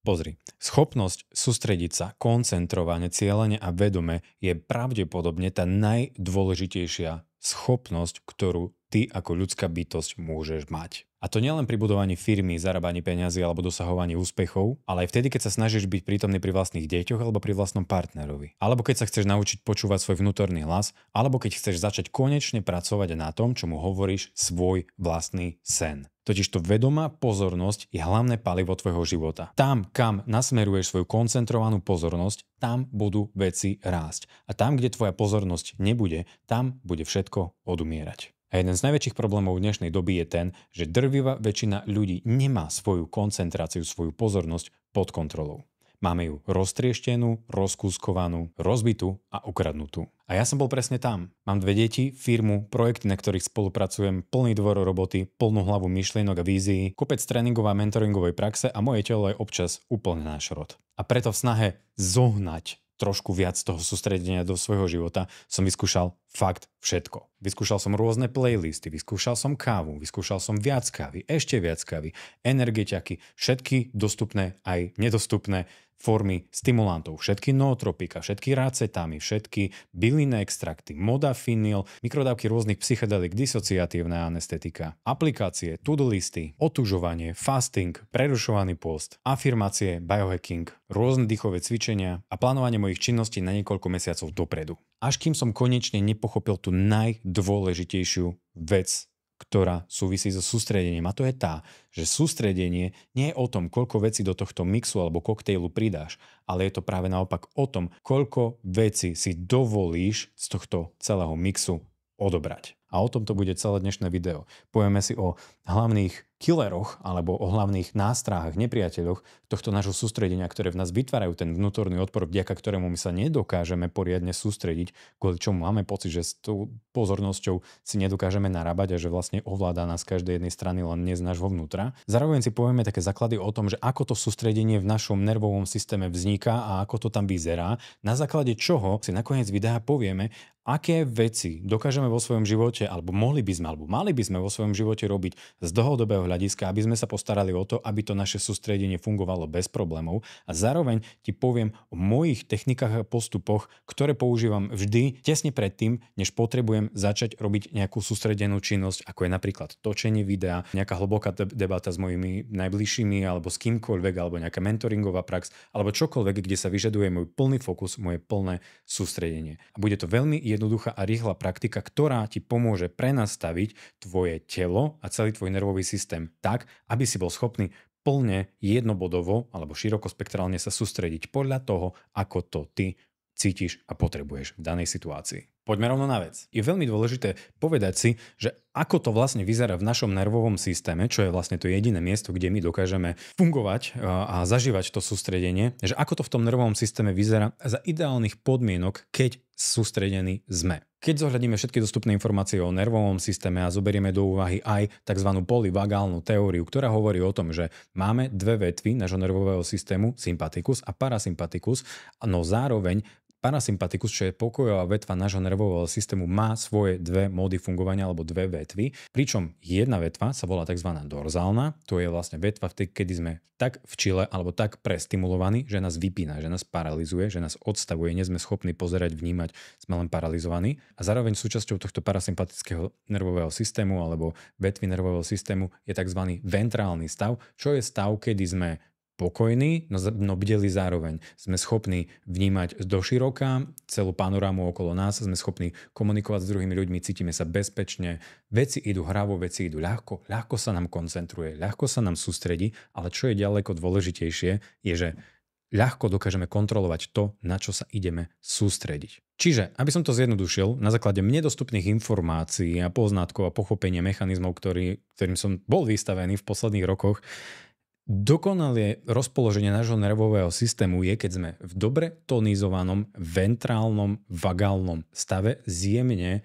Pozri, schopnosť sústrediť sa, koncentrovane, cieľene a vedome je pravdepodobne tá najdôležitejšia schopnosť, ktorú ty ako ľudská bytosť môžeš mať. A to nielen pri budovaní firmy, zarábaní peňazí alebo dosahovaní úspechov, ale aj vtedy, keď sa snažíš byť prítomný pri vlastných deťoch alebo pri vlastnom partnerovi. Alebo keď sa chceš naučiť počúvať svoj vnútorný hlas, alebo keď chceš začať konečne pracovať na tom, čo mu hovoríš svoj vlastný sen. Totižto vedomá pozornosť je hlavné palivo tvojho života. Tam, kam nasmeruješ svoju koncentrovanú pozornosť, tam budú veci rásť. A tam, kde tvoja pozornosť nebude, tam bude všetko odumierať. A jeden z najväčších problémov dnešnej doby je ten, že drvivá väčšina ľudí nemá svoju koncentráciu, svoju pozornosť pod kontrolou. Máme ju roztrieštenú, rozkúskovanú, rozbitú a ukradnutú. A ja som bol presne tam. Mám 2 deti, firmu, projekty, na ktorých spolupracujem, plný dvor roboty, plnú hlavu myšlienok a vízií, kopec tréningovej a mentoringovej praxe a moje telo je občas úplne na šrot. A preto v snahe zohnať trošku viac toho sústredenia do svojho života som vyskúšal fakt všetko. Vyskúšal som rôzne playlisty, vyskúšal som kávu, vyskúšal som viac kávy, ešte viac kávy, energetiaky, všetky dostupné aj nedostupné formy stimulantov, všetky nootropika, všetky racetámy, všetky bylinné extrakty, modafinil, mikrodávky rôznych psychedelik, disociatívne anestetika, aplikácie, to-do listy, otužovanie, fasting, prerušovaný post, afirmácie, biohacking, rôzne dýchové cvičenia a plánovanie mojich činností na niekoľko mesiacov dopredu. Až kým som konečne nepochopil tú najdôležitejšiu vec, ktorá súvisí so sústredením. A to je tá, že sústredenie nie je o tom, koľko vecí do tohto mixu alebo koktejlu pridáš, ale je to práve naopak o tom, koľko vecí si dovolíš z tohto celého mixu odobrať. A o tom to bude celé dnešné video. Povieme si o hlavných killeroch alebo o hlavných nástrahách, nepriateľoch tohto nášho sústredenia, ktoré v nás vytvárajú ten vnútorný odpor, vďaka ktorému my sa nedokážeme poriadne sústrediť, kvôli čomu máme pocit, že s tou pozornosťou si nedokážeme narábať a že vlastne ovláda nás každej jednej strany len nie z nášho vnútra. Zároveň si povieme také základy o tom, že ako to sústredenie v našom nervovom systéme vzniká a ako to tam vyzerá, na základe čoho si nakoniec videa povieme, aké veci dokážeme vo svojom živote, alebo mali by sme vo svojom živote robiť z dlhodobého hľadiska, aby sme sa postarali o to, aby to naše sústredenie fungovalo bez problémov. A zároveň ti poviem o mojich technikách a postupoch, ktoré používam vždy tesne predtým, než potrebujem začať robiť nejakú sústredenú činnosť, ako je napríklad točenie videa, nejaká hlboká debata s mojimi najbližšími, alebo s kýmkoľvek, alebo nejaká mentoringová prax, alebo čokoľvek, kde sa vyžaduje môj plný fokus, moje plné sústredenie. A bude to veľmi jednoduchá a rýchla praktika, ktorá ti pomôže prenastaviť tvoje telo a celý tvoj nervový systém tak, aby si bol schopný plne jednobodovo alebo širokospektrálne sa sústrediť podľa toho, ako to ty cítiš a potrebuješ v danej situácii. Poďme rovno na vec. Je veľmi dôležité povedať si, že ako to vlastne vyzerá v našom nervovom systéme, čo je vlastne to jediné miesto, kde my dokážeme fungovať a zažívať to sústredenie, že ako to v tom nervovom systéme vyzerá za ideálnych podmienok, keď sústredení sme. Keď zohľadíme všetky dostupné informácie o nervovom systéme a zoberieme do úvahy aj tzv. Polyvagálnu teóriu, ktorá hovorí o tom, že máme 2 vetvy nášho nervového systému, sympatikus a parasympatikus, no zároveň parasympatikus, čo je pokojová vetva nášho nervového systému, má svoje 2 módy fungovania alebo 2 vetvy, pričom jedna vetva sa volá tzv. Dorzálna, to je vlastne vetva, kedy sme tak v čile alebo tak prestimulovaní, že nás vypína, že nás paralizuje, že nás odstavuje, nie sme schopní pozerať, vnímať, sme len paralizovaní. A zároveň súčasťou tohto parasympatického nervového systému alebo vetvy nervového systému je tzv. Ventrálny stav, čo je stav, kedy sme pokojní, no bdeli zároveň. Sme schopní vnímať doširoka celú panorámu okolo nás, sme schopní komunikovať s druhými ľuďmi, cítime sa bezpečne, veci idú hravo, veci idú ľahko sa nám koncentruje, ľahko sa nám sústredí, ale čo je ďaleko dôležitejšie, je, že ľahko dokážeme kontrolovať to, na čo sa ideme sústrediť. Čiže, aby som to zjednodušil, na základe mne dostupných informácií a poznatkov a pochopenia mechanizmov, ktorým som bol vystavený v posledných rokoch, dokonalé rozpoloženie nášho nervového systému je, keď sme v dobre tonizovanom ventrálnom vagálnom stave s jemne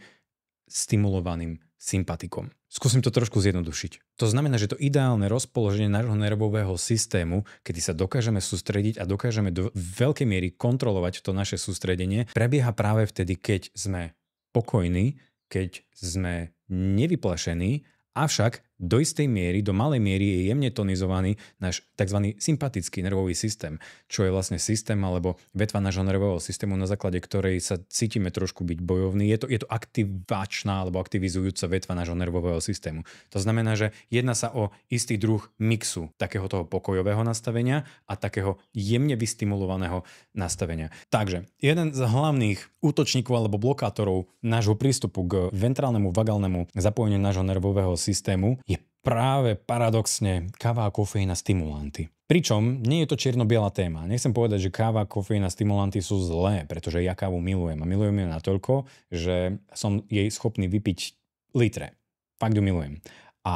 stimulovaným sympatikom. Skúsim to trošku zjednodušiť. To znamená, že to ideálne rozpoloženie nášho nervového systému, kedy sa dokážeme sústrediť a dokážeme do veľkej miery kontrolovať to naše sústredenie, prebieha práve vtedy, keď sme pokojní, keď sme nevyplašení, avšak do istej miery, do malej miery je jemne tonizovaný náš tzv. Sympatický nervový systém, čo je vlastne systém alebo vetva nášho nervového systému, na základe ktorej sa cítime trošku byť bojovní. Je to aktivačná alebo aktivizujúca vetva nášho nervového systému. To znamená, že jedná sa o istý druh mixu takého toho pokojového nastavenia a takého jemne vystimulovaného nastavenia. Takže jeden z hlavných útočníkov alebo blokátorov nášho prístupu k ventrálnemu vagálnemu zapojeniu nášho nervového systému je práve paradoxne káva a kofeín a stimulanty. Pričom nie je to čierno-biela téma. Nechcem povedať, že káva, kofeín a stimulanty sú zlé, pretože ja kávu milujem. A milujem ju natoľko, že som jej schopný vypiť litre. Fakt ju milujem. A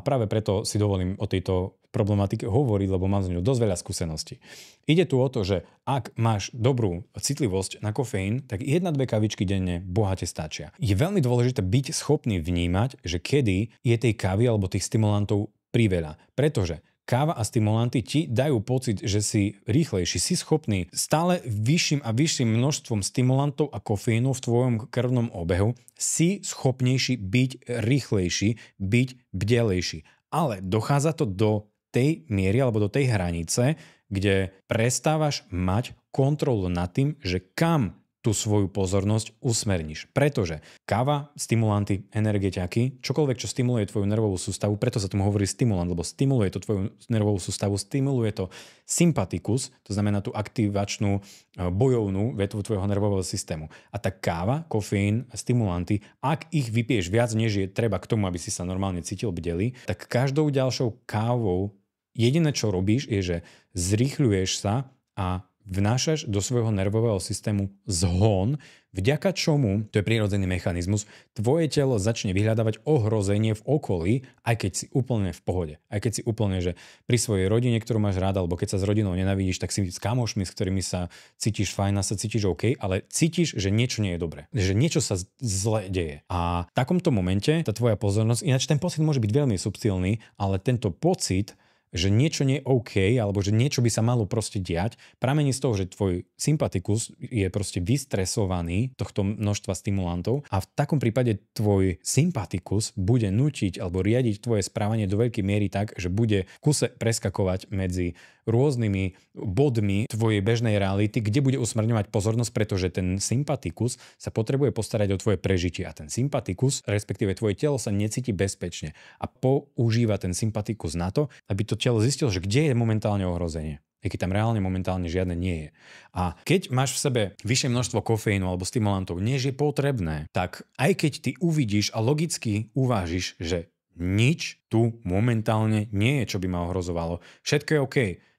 práve preto si dovolím o tejto problematike hovoriť, lebo mám z ňou dosť veľa skúseností. Ide tu o to, že ak máš dobrú citlivosť na kofeín, tak 1-2 kavičky denne bohate stačia. Je veľmi dôležité byť schopný vnímať, že kedy je tej kávy alebo tých stimulantov priveľa. Pretože káva a stimulanty ti dajú pocit, že si rýchlejší, si schopný stále vyšším a vyšším množstvom stimulantov a kofeínu v tvojom krvnom obehu, si schopnejší byť rýchlejší, byť bdelejší. Ale dochádza to do tej miery alebo do tej hranice, kde prestávaš mať kontrolu nad tým, že kam tú svoju pozornosť usmerníš. Pretože káva, stimulanty, energetiaky, čokoľvek, čo stimuluje tvoju nervovú sústavu, preto sa tomu hovorí stimulant, lebo stimuluje to tvoju nervovú sústavu, stimuluje to sympatikus, to znamená tú aktivačnú bojovnú vetvu tvojho nervového systému. A tá káva, kofeín, stimulanty, ak ich vypiješ viac, než je treba k tomu, aby si sa normálne cítil bdelý, tak každou ďalšou kávou jediné, čo robíš, je, že zrýchľuješ sa a vnášaš do svojho nervového systému zhon, vďaka čomu, to je prírodzený mechanizmus, tvoje telo začne vyhľadávať ohrozenie v okolí, aj keď si úplne v pohode. Aj keď si úplne, že pri svojej rodine, ktorú máš rád, alebo keď sa s rodinou nenavidíš, tak si s kamošmi, s ktorými sa cítiš fajn a sa cítiš OK, ale cítiš, že niečo nie je dobré. Že niečo sa zle deje. A v takomto momente tá tvoja pozornosť, ináč ten pocit môže byť veľmi subtilný, ale tento pocit, že niečo nie je OK, alebo že niečo by sa malo proste diať, pramení z toho, že tvoj sympatikus je proste vystresovaný tohto množstva stimulantov a v takom prípade tvoj sympatikus bude nútiť alebo riadiť tvoje správanie do veľkej miery tak, že bude v kuse preskakovať medzi rôznymi bodmi tvojej bežnej reality, kde bude usmerňovať pozornosť, pretože ten sympatikus sa potrebuje postarať o tvoje prežitie a ten sympatikus, respektíve tvoje telo sa necíti bezpečne a používa ten sympatikus na to, aby to telo zistilo, že kde je momentálne ohrozenie. Keď tam reálne momentálne žiadne nie je. A keď máš v sebe vyššie množstvo kofeínu alebo stimulantov, než je potrebné, tak aj keď ty uvidíš a logicky uvážiš, že nič tu momentálne nie je, čo by ma ohrozovalo. Všetko je OK.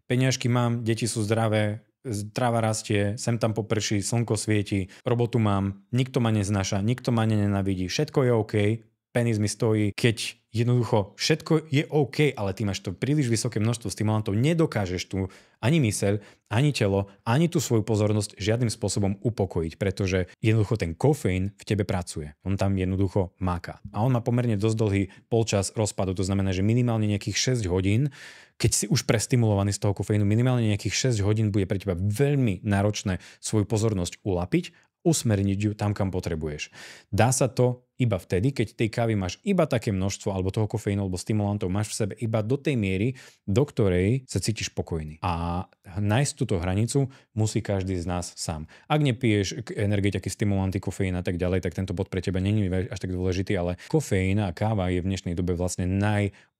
Peňažky mám, deti sú zdravé, tráva rastie, sem tam poprší, slnko svieti, robotu mám, nikto ma neznáša, nikto ma nenávidí, všetko je OK, penis mi stojí, keď jednoducho všetko je OK, ale ty máš to príliš vysoké množstvo stimulantov, nedokážeš tu ani myseľ, ani telo, ani tú svoju pozornosť žiadnym spôsobom upokojiť, pretože jednoducho ten kofeín v tebe pracuje. On tam jednoducho máka. A on má pomerne dosť dlhý polčas rozpadu, to znamená, že minimálne nejakých 6 hodín, keď si už prestimulovaný z toho kofeínu, minimálne nejakých 6 hodín bude pre teba veľmi náročné svoju pozornosť ulapiť, usmerniť ju tam, kam potrebuješ. Dá sa to iba vtedy, keď tej kávy máš iba také množstvo, alebo toho kofeínu, alebo stimulantov máš v sebe iba do tej miery, do ktorej sa cítiš spokojný. A nájsť túto hranicu musí každý z nás sám. Ak nepiješ energetiky, stimulanty, kofeín a tak ďalej, tak tento bod pre teba nie je až tak dôležitý, ale kofeín a káva je v dnešnej dobe vlastne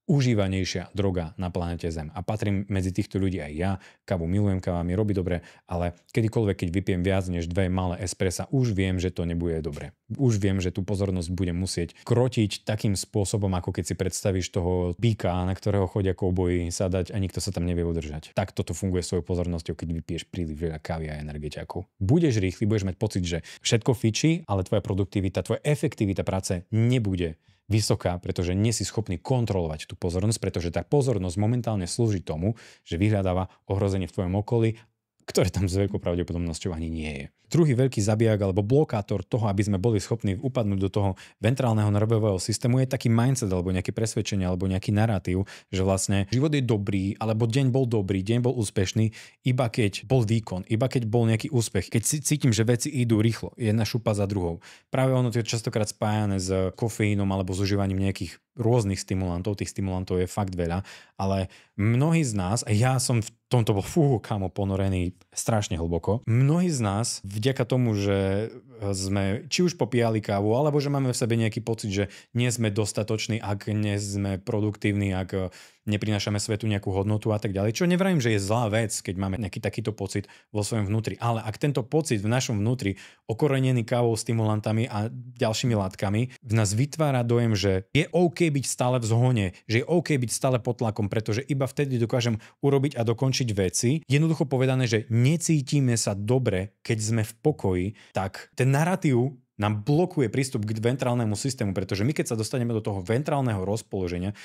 užívanejšia droga na planete Zem. A patrím medzi týchto ľudí aj ja. Kávu milujem, káva mi robí dobre, ale kedykoľvek, keď vypijem viac než 2 malé espressa, už viem, že to nebude dobre. Už viem, že tú pozornosť budem musieť krotiť takým spôsobom, ako keď si predstavíš toho býka, na ktorého chodia kouboji sadať a nikto sa tam nevie udržať. Tak toto funguje svojou pozornosťou, keď vypiješ príliš veľa kávy a energetiakov. Budeš rýchly, budeš mať pocit, že všetko fičí, ale tvoja produktivita, tvoja efektivita práce nebude vysoká, pretože nie si schopný kontrolovať tú pozornosť, pretože tá pozornosť momentálne slúži tomu, že vyhľadáva ohrozenie v tvojom okolí, ktoré tam s veľkou pravdepodobnosťou ani nie je. Druhý veľký zabijak alebo blokátor toho, aby sme boli schopní upadnúť do toho ventrálneho nervového systému, je taký mindset alebo nejaké presvedčenie alebo nejaký narratív, že vlastne život je dobrý, alebo deň bol dobrý, deň bol úspešný, iba keď bol výkon, iba keď bol nejaký úspech, keď si cítim, že veci idú rýchlo, jedna šupa za druhou. Práve ono je častokrát spájané s kofeínom alebo s užívaním nejakých rôznych stimulantov, tých stimulantov je fakt veľa, ale mnohí z nás, a ja som v tomto bol kámo ponorený strašne hlboko, mnohí z nás vďaka tomu, že sme či už popíjali kávu, alebo že máme v sebe nejaký pocit, že nie sme dostatoční, ak nie sme produktívni, ak neprinášame svetu nejakú hodnotu a tak ďalej. Čo nevrajím, že je zlá vec, keď máme nejaký takýto pocit vo svojom vnútri. Ale ak tento pocit v našom vnútri, okorenený kávou, stimulantami a ďalšími látkami, v nás vytvára dojem, že je OK byť stále v zhone, že je OK byť stále pod tlakom, pretože iba vtedy dokážem urobiť a dokončiť veci. Jednoducho povedané, že necítime sa dobre, keď sme v pokoji, tak ten narratív nám blokuje prístup k ventrálnemu systému, pretože my keď sa dostaneme do toho ventrálneho rozpoloženia,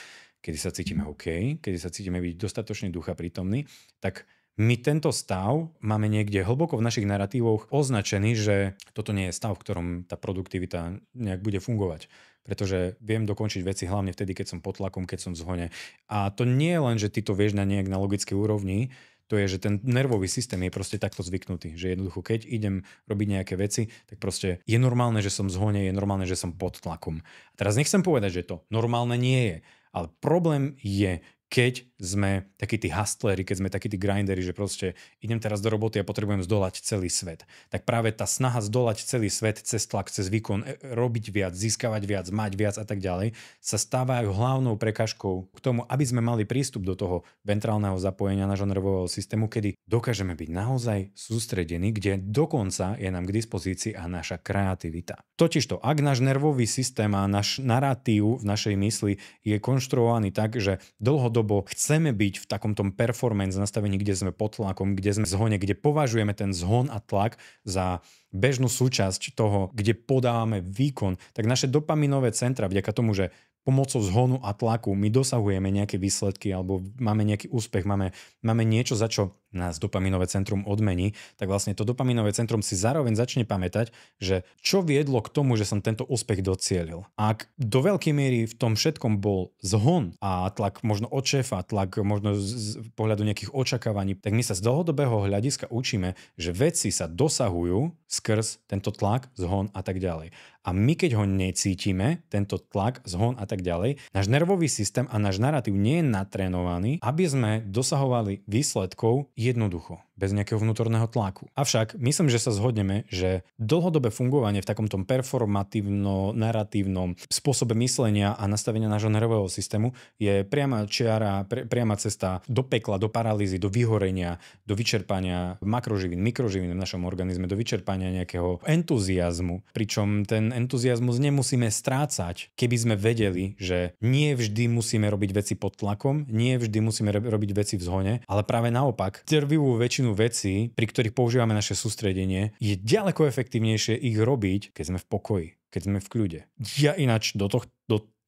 kedy sa cítime OK, kedy sa cítime byť dostatočne ducha prítomný, tak my tento stav máme niekde hlboko v našich narratívoch označený, že toto nie je stav, v ktorom tá produktivita nejak bude fungovať. Pretože viem dokončiť veci hlavne vtedy, keď som pod tlakom, keď som v zhone. A to nie je len, že ty to vieš na nejak na logickej úrovni, to je, že ten nervový systém je proste takto zvyknutý. Že jednoducho, keď idem robiť nejaké veci, tak proste je normálne, že som v zhone, je normálne, že som pod tlakom. A teraz nechcem povedať, že to normálne nie je. Ale problém je, keď sme takí tí hustleri, keď sme takí tí grindery, že proste idem teraz do roboty a potrebujem zdolať celý svet. Tak práve tá snaha zdolať celý svet cez tlak, cez výkon, robiť viac, získavať viac, mať viac a tak ďalej, sa stáva hlavnou prekažkou k tomu, aby sme mali prístup do toho ventrálneho zapojenia nášho nervového systému, kedy dokážeme byť naozaj sústredení, kde dokonca je nám k dispozícii a naša kreativita. Totižto, ak náš nervový systém a náš narratív v našej mysli je konštruovaný tak, že dlhodobo chceme byť v takomto performance nastavení, kde sme pod tlakom, kde sme v zhone, kde považujeme ten zhon a tlak za bežnú súčasť toho, kde podávame výkon, tak naše dopaminové centra, vďaka tomu, že pomocou zhonu a tlaku my dosahujeme nejaké výsledky alebo máme nejaký úspech, máme niečo, za čo nás dopaminové centrum odmení, tak vlastne to dopaminové centrum si zároveň začne pamätať, že čo viedlo k tomu, že som tento úspech docielil. Ak do veľkej miery v tom všetkom bol zhon a tlak možno od šéfa, tlak možno z pohľadu nejakých očakávaní, tak my sa z dlhodobého hľadiska učíme, že veci sa dosahujú skrz tento tlak, zhon a tak ďalej. A my keď ho necítime, tento tlak, zhon a tak ďalej, náš nervový systém a náš narratív nie je natrénovaný, aby sme dosahovali výsledkov jednoducho, bez nejakého vnútorného tlaku. Avšak myslím, že sa zhodneme, že dlhodobé fungovanie v takomto performatívno-narratívnom spôsobe myslenia a nastavenia nášho nervového systému je priama čiara, priama cesta do pekla, do paralýzy, do vyhorenia, do vyčerpania makroživín, mikroživín v našom organizme, do vyčerpania nejakého entuziazmu. Pričom ten entuziazmus nemusíme strácať, keby sme vedeli, že nie vždy musíme robiť veci pod tlakom, nie vždy musíme robiť veci v zhone, ale práve naopak, drvivú väčšinu vecí, pri ktorých používame naše sústredenie, je ďaleko efektívnejšie ich robiť, keď sme v pokoji, keď sme v kľude. Ja ináč do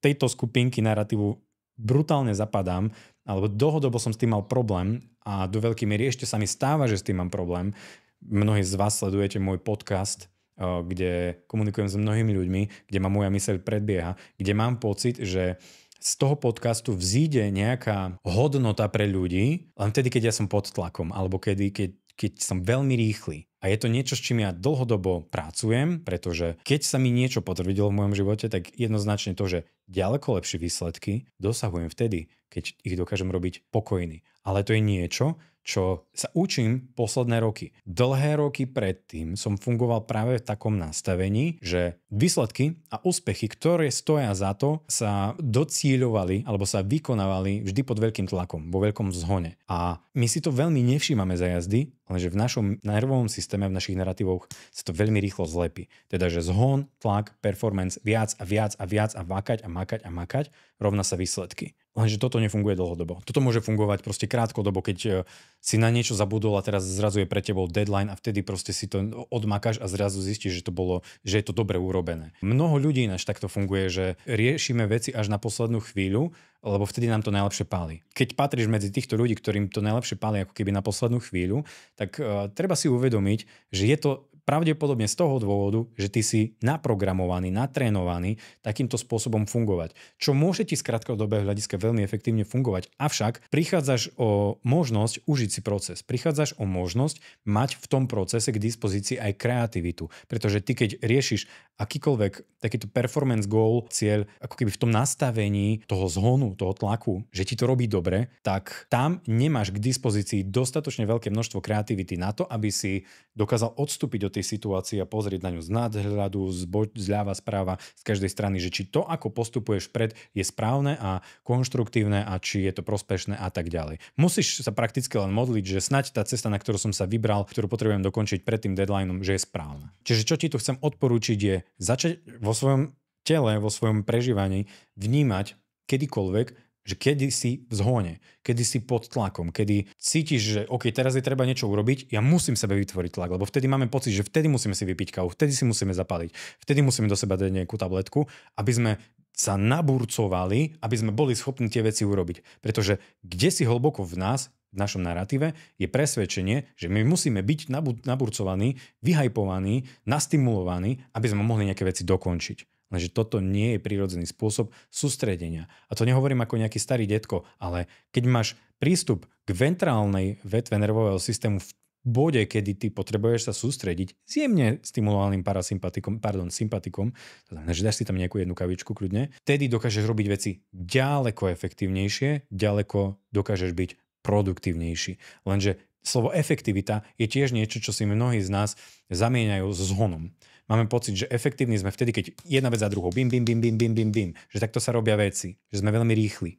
tejto skupinky narratívu brutálne zapadám, alebo dlhodobo som s tým mal problém a do veľkej miery ešte sa mi stáva, že s tým mám problém. Mnohí z vás sledujete môj podcast, kde komunikujem s mnohými ľuďmi, kde ma moja myseľ predbieha, kde mám pocit, že z toho podcastu vzíde nejaká hodnota pre ľudí len vtedy, keď ja som pod tlakom, alebo keď som veľmi rýchly. A je to niečo, s čím ja dlhodobo pracujem, pretože keď sa mi niečo potvrdilo v mojom živote, tak jednoznačne to, že ďaleko lepšie výsledky dosahujem vtedy, keď ich dokážem robiť pokojný. Ale to je niečo, čo sa učím posledné roky. Dlhé roky predtým som fungoval práve v takom nastavení, že výsledky a úspechy, ktoré stoja za to, sa docieľovali alebo sa vykonávali vždy pod veľkým tlakom, vo veľkom zhone. A my si to veľmi nevšímame za jazdy, lenže v našom nervovom systéme, v našich narratívoch sa to veľmi rýchlo zlepí. Teda, že zhon, tlak, performance, viac a viac a viac a makať a makať a makať rovná sa výsledky. Lenže toto nefunguje dlhodobo. Toto môže fungovať proste krátkodobo, keď si na niečo zabudol a teraz zrazu je pre tebou deadline a vtedy proste si to odmakáš a zrazu zistíš, že je to dobre urobené. Mnoho ľudí ináč takto funguje, že riešime veci až na poslednú chvíľu, lebo vtedy nám to najlepšie páli. Keď patríš medzi týchto ľudí, ktorým to najlepšie páli ako keby na poslednú chvíľu, tak treba si uvedomiť, že je to pravdepodobne z toho dôvodu, že ty si naprogramovaný, natrénovaný takýmto spôsobom fungovať. Čo môže ti z krátkodobého hľadiska veľmi efektívne fungovať. Avšak prichádzaš o možnosť užiť si proces. Prichádzaš o možnosť mať v tom procese k dispozícii aj kreativitu. Pretože ty keď riešiš akýkoľvek takýto performance goal, cieľ, ako keby v tom nastavení toho zhonu, toho tlaku, že ti to robí dobre, tak tam nemáš k dispozícii dostatočne veľké množstvo kreativity na to, aby si dokázal odstúpiť od tej situácie a pozrieť na ňu z nadhľadu, zľava, správa, z každej strany, že či to, ako postupuješ vpred, je správne a konštruktívne a či je to prospešné a tak ďalej. Musíš sa prakticky len modliť, že snáď tá cesta, na ktorú som sa vybral, ktorú potrebujem dokončiť pred tým deadlineom, že je správna. Čiže čo ti tu chcem odporúčiť je začať vo svojom tele, vo svojom prežívaní vnímať kedykoľvek, že kedy si v zhone, kedy si pod tlakom, kedy cítiš, že OK, teraz je treba niečo urobiť, ja musím sebe vytvoriť tlak, lebo vtedy máme pocit, že vtedy musíme si vypiť kávu, vtedy si musíme zapaliť, vtedy musíme do seba dať nejakú tabletku, aby sme sa naburcovali, aby sme boli schopní tie veci urobiť. Pretože kde si hlboko v nás, v našom narratíve, je presvedčenie, že my musíme byť naburcovaní, vyhajpovaní, nastimulovaní, aby sme mohli nejaké veci dokončiť. Lenže toto nie je prirodzený spôsob sústredenia. A to nehovorím ako nejaký starý detko, ale keď máš prístup k ventrálnej vetve nervového systému v bode, kedy ty potrebuješ sa sústrediť s jemne stimulovaným sympatikom, to znamená, že dáš si tam nejakú jednu kavičku kľudne, vtedy dokážeš robiť veci ďaleko efektívnejšie, ďaleko dokážeš byť produktívnejší. Lenže slovo efektivita je tiež niečo, čo si mnohí z nás zamieňajú so zhonom. Máme pocit, že efektívni sme vtedy, keď jedna vec za druhou, bim, že takto sa robia veci, že sme veľmi rýchli.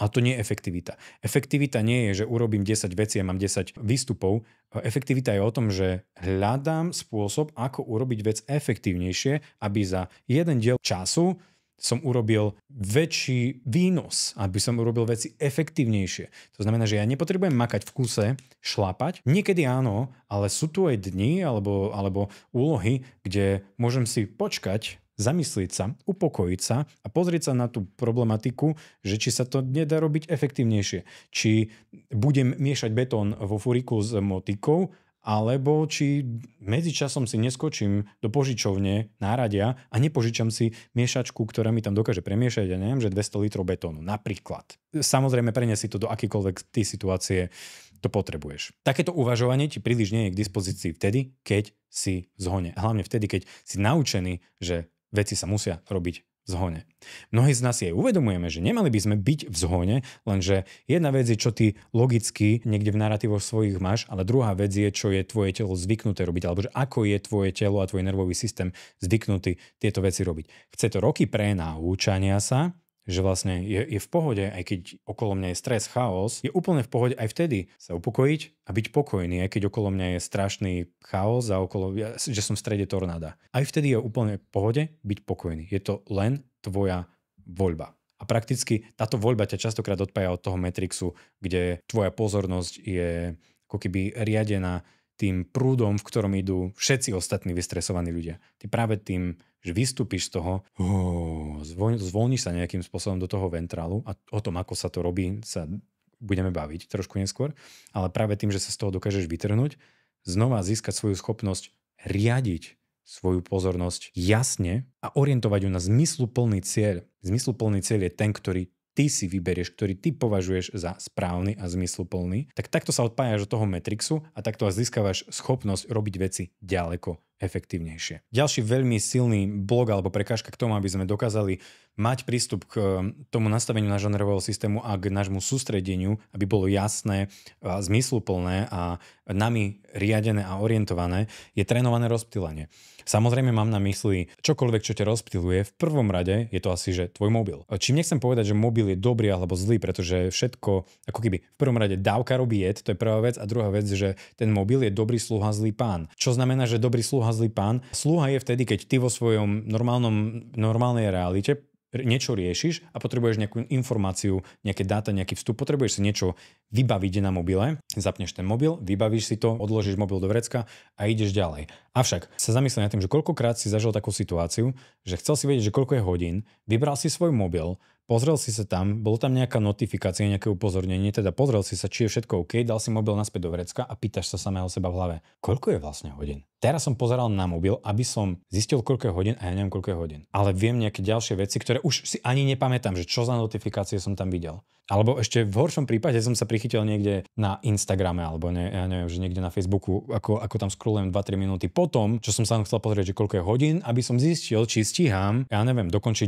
Ale to nie je efektivita. Efektivita nie je, že urobím 10 vecí a mám 10 výstupov. Efektivita je o tom, že hľadám spôsob, ako urobiť vec efektívnejšie, aby za jeden diel času som urobil väčší výnos, aby som urobil veci efektívnejšie. To znamená, že ja nepotrebujem makať v kuse, šlapať. Niekedy áno, ale sú tu aj dni alebo úlohy, kde môžem si počkať, zamyslieť sa, upokojiť sa a pozrieť sa na tú problematiku, že či sa to nedá robiť efektívnejšie. Či budem miešať betón vo furiku s motikou, alebo či medzičasom si neskočím do požičovne náradia a nepožičam si miešačku, ktorá mi tam dokáže premiešať, ja neviem, že 200 litrov betónu, napríklad. Samozrejme, preniesi to do akýkoľvek tej situácie to potrebuješ. Takéto uvažovanie ti príliš nie je k dispozícii vtedy, keď si v zhone. Hlavne vtedy, keď si naučený, že veci sa musia robiť v zhone. Mnohí z nás si aj uvedomujeme, že nemali by sme byť v zhone, lenže jedna vec je, čo ty logicky niekde v narratívoch svojich máš, ale druhá vec je, čo je tvoje telo zvyknuté robiť, alebo že ako je tvoje telo a tvoj nervový systém zvyknutý tieto veci robiť. Chce to roky prenaučania sa, že vlastne je v pohode, aj keď okolo mňa je stres, chaos, je úplne v pohode aj vtedy sa upokojiť a byť pokojný, aj keď okolo mňa je strašný chaos a že som v strede tornáda. Aj vtedy je úplne v pohode byť pokojný. Je to len tvoja voľba. A prakticky táto voľba ťa častokrát odpája od toho Matrixu, kde tvoja pozornosť je ako keby riadená tým prúdom, v ktorom idú všetci ostatní vystresovaní ľudia. Ty práve tým, že vystúpiš z toho, zvolníš sa nejakým spôsobom do toho ventrálu a o tom, ako sa to robí, sa budeme baviť trošku neskôr, ale práve tým, že sa z toho dokážeš vytrhnúť, znova získať svoju schopnosť riadiť svoju pozornosť jasne a orientovať ju na zmysluplný cieľ. Zmysluplný cieľ je ten, ktorý ty si vyberieš, ktorý ty považuješ za správny a zmysluplný, tak takto sa odpájaš do toho Matrixu a takto získavaš schopnosť robiť veci ďaleko efektívnejšie. Ďalší veľmi silný blok alebo prekážka k tomu, aby sme dokázali mať prístup k tomu nastaveniu nášho nervového systému a k nášmu sústredeniu, aby bolo jasné, a zmysluplné a nami riadené a orientované, je trénované rozptýlenie. Samozrejme mám na mysli čokoľvek, čo ťa rozptýluje. V prvom rade je to asi, že tvoj mobil. Čím nechcem povedať, že mobil je dobrý alebo zlý, pretože všetko, ako keby v prvom rade dávka robí jed, to je prvá vec, a druhá vec, že ten mobil je dobrý sluha, zlý pán. Čo znamená, že dobrý sluha, zlý pán? Sluha je vtedy, keď ty vo svojom normálnej realite niečo riešiš a potrebuješ nejakú informáciu, nejaké dáta, nejaký vstup, potrebuješ si niečo vybaviť na mobile, zapneš ten mobil, vybavíš si to, odložíš mobil do vrecka a ideš ďalej. Avšak sa zamyslí nad tým, že koľkokrát si zažil takú situáciu, že chcel si vedieť, že koľko je hodín, vybral si svoj mobil, pozrel si sa tam, bolo tam nejaká notifikácia, nejaké upozornenie, teda pozrel si sa, či je všetko OK, dal si mobil naspäť do vrecka a pýtaš sa samého seba v hlave, koľko je vlastne hodín? Teraz som pozeral na mobil, aby som zistil, koľko je hodín a ja neviem, koľko je hodín. Ale viem nejaké ďalšie veci, ktoré už si ani nepamätám, že čo za notifikácie som tam videl. Alebo ešte v horšom prípade som sa prichytil niekde na Instagrame alebo ja neviem, že niekde na Facebooku, ako tam scrollujem 2-3 minúty potom, čo som sa chcel pozrieť, že koľko je hodín, aby som zistil, či stíham, ja neviem, dokončiť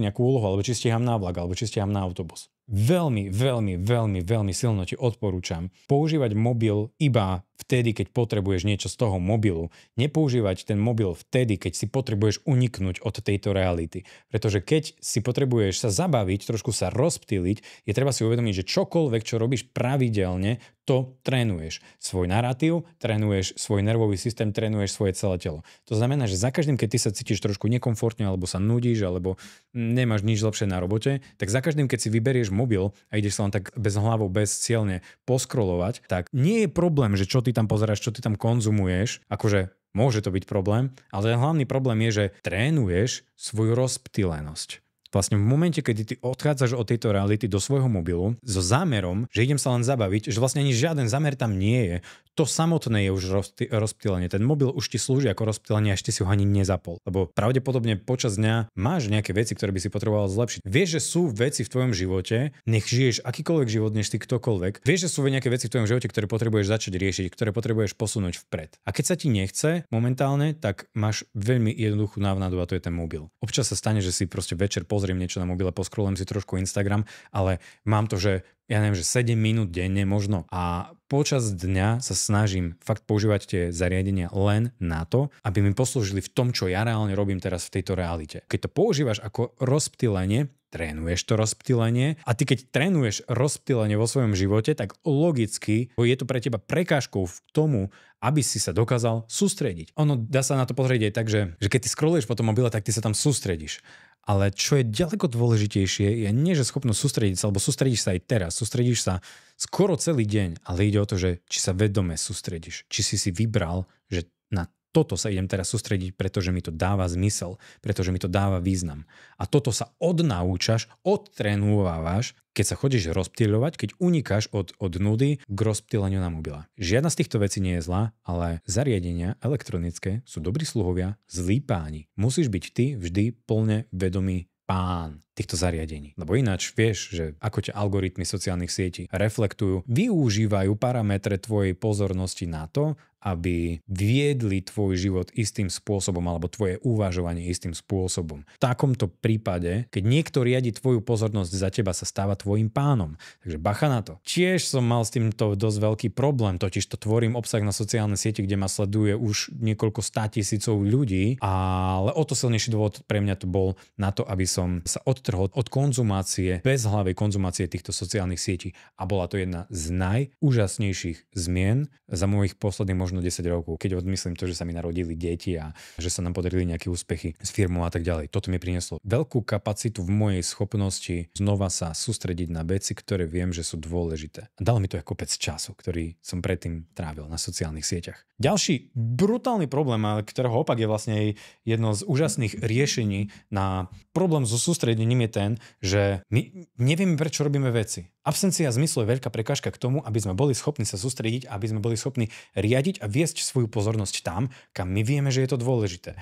nejakú úlohu, alebo či stíham na vlak, alebo či stíham na autobus. Veľmi, veľmi, veľmi, veľmi silno ti odporúčam používať mobil iba vtedy, keď potrebuješ niečo z toho mobilu. Nepoužívať ten mobil vtedy, keď si potrebuješ uniknúť od tejto reality. Pretože keď si potrebuješ sa zabaviť, trošku sa rozptýliť, je treba si uvedomiť, že čokoľvek, čo robíš pravidelne, to trénuješ. Svoj narratív, trénuješ svoj nervový systém, trénuješ svoje celé telo. To znamená, že za každým, keď ty sa cítiš trošku nekomfortne, alebo sa nudíš, alebo nemáš nič lepšie na robote, tak za každým, keď si vyberieš mobil a ideš sa len tak bez hlavou, bezcielne poskrolovať, tak nie je problém, že čo ty tam pozeráš, čo ty tam konzumuješ, akože môže to byť problém, ale hlavný problém je, že trénuješ svoju rozptýlenosť. Vlastne v momente, keď ty odchádzaš od tejto reality do svojho mobilu so zámerom, že idem sa len zabaviť, že vlastne ani žiaden zámer tam nie je, to samotné je už rozptýlenie. Ten mobil už ti slúži ako rozptýlenie, ešte si ho ani nezapol. Lebo pravdepodobne počas dňa máš nejaké veci, ktoré by si potreboval zlepšiť. Vieš, že sú veci v tvojom živote, nech žiješ akýkoľvek život, než ty ktokoľvek. Vieš, že sú nejaké veci v tvojom živote, ktoré potrebuješ začať riešiť, ktoré potrebuješ posunúť vpred. A keď sa ti nechce momentálne, tak máš veľmi jednoduchú návnadu a to je ten mobil. Občas sa stane, že si proste večer pozriem niečo na mobile, poskrolujem si trošku Instagram, ale mám to, že ja neviem, že 7 minút denne možno. A počas dňa sa snažím fakt používať tie zariadenia len na to, aby mi poslúžili v tom, čo ja reálne robím teraz v tejto realite. Keď to používaš ako rozptýlenie, trénuješ to rozptýlenie a ty keď trénuješ rozptýlenie vo svojom živote, tak logicky je to pre teba prekážkou v tomu, aby si sa dokázal sústrediť. Ono dá sa na to pozrieť aj tak, že keď ty scrolluješ po tom mobile, tak ty sa tam sústredíš. Ale čo je ďaleko dôležitejšie, je nie, že schopnosť sústrediť sa, alebo sústredíš sa aj teraz, sústredíš sa skoro celý deň, ale ide o to, že či sa vedome sústredíš, či si vybral, že na toto sa idem teraz sústrediť, pretože mi to dáva zmysel, pretože mi to dáva význam. A toto sa odnaučaš, odtrenúvávaš, keď sa chodíš rozptýľovať, keď unikáš od nudy k rozptýleniu na mobile. Žiadna z týchto vecí nie je zlá, ale zariadenia elektronické sú dobrí sluhovia, zlí páni. Musíš byť ty vždy plne vedomý pán týchto zariadení. Lebo ináč vieš, že ako ťa algoritmy sociálnych sietí reflektujú, využívajú parametre tvojej pozornosti na to, aby viedli tvoj život istým spôsobom alebo tvoje uvažovanie istým spôsobom. V takomto prípade, keď niekto riadi tvoju pozornosť za teba, sa stáva tvojim pánom. Takže bacha na to. Tiež som mal s týmto dosť veľký problém, totiž to tvorím obsah na sociálne siete, kde ma sleduje už niekoľko 100 000 ľudí, ale o to silnejší dôvod pre mňa to bol na to, aby som sa odtrhol od konzumácie, bezhlavej konzumácie týchto sociálnych sietí. A bola to jedna z najúžasnejších zmien za mojich posledných možno 10 rokov, keď odmyslím to, že sa mi narodili deti a že sa nám podarili nejaké úspechy s firmou a tak ďalej. Toto mi prinieslo veľkú kapacitu v mojej schopnosti znova sa sústrediť na veci, ktoré viem, že sú dôležité. A dalo mi to aj kopec času, ktorý som predtým trávil na sociálnych sieťach. Ďalší brutálny problém, ale ktorého opak je vlastne jedno z úžasných riešení na problém so sústredením je ten, že my nevieme, prečo robíme veci. Absencia zmyslu je veľká prekážka k tomu, aby sme boli schopní sa sústrediť, aby sme boli schopní riadiť a viesť svoju pozornosť tam, kam my vieme, že je to dôležité.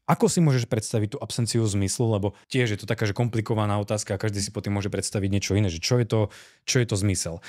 Ako si môžeš predstaviť tú absenciu zmyslu, lebo tiež je to taká, že komplikovaná otázka a každý si potom môže predstaviť niečo iné, že čo je to zmysel.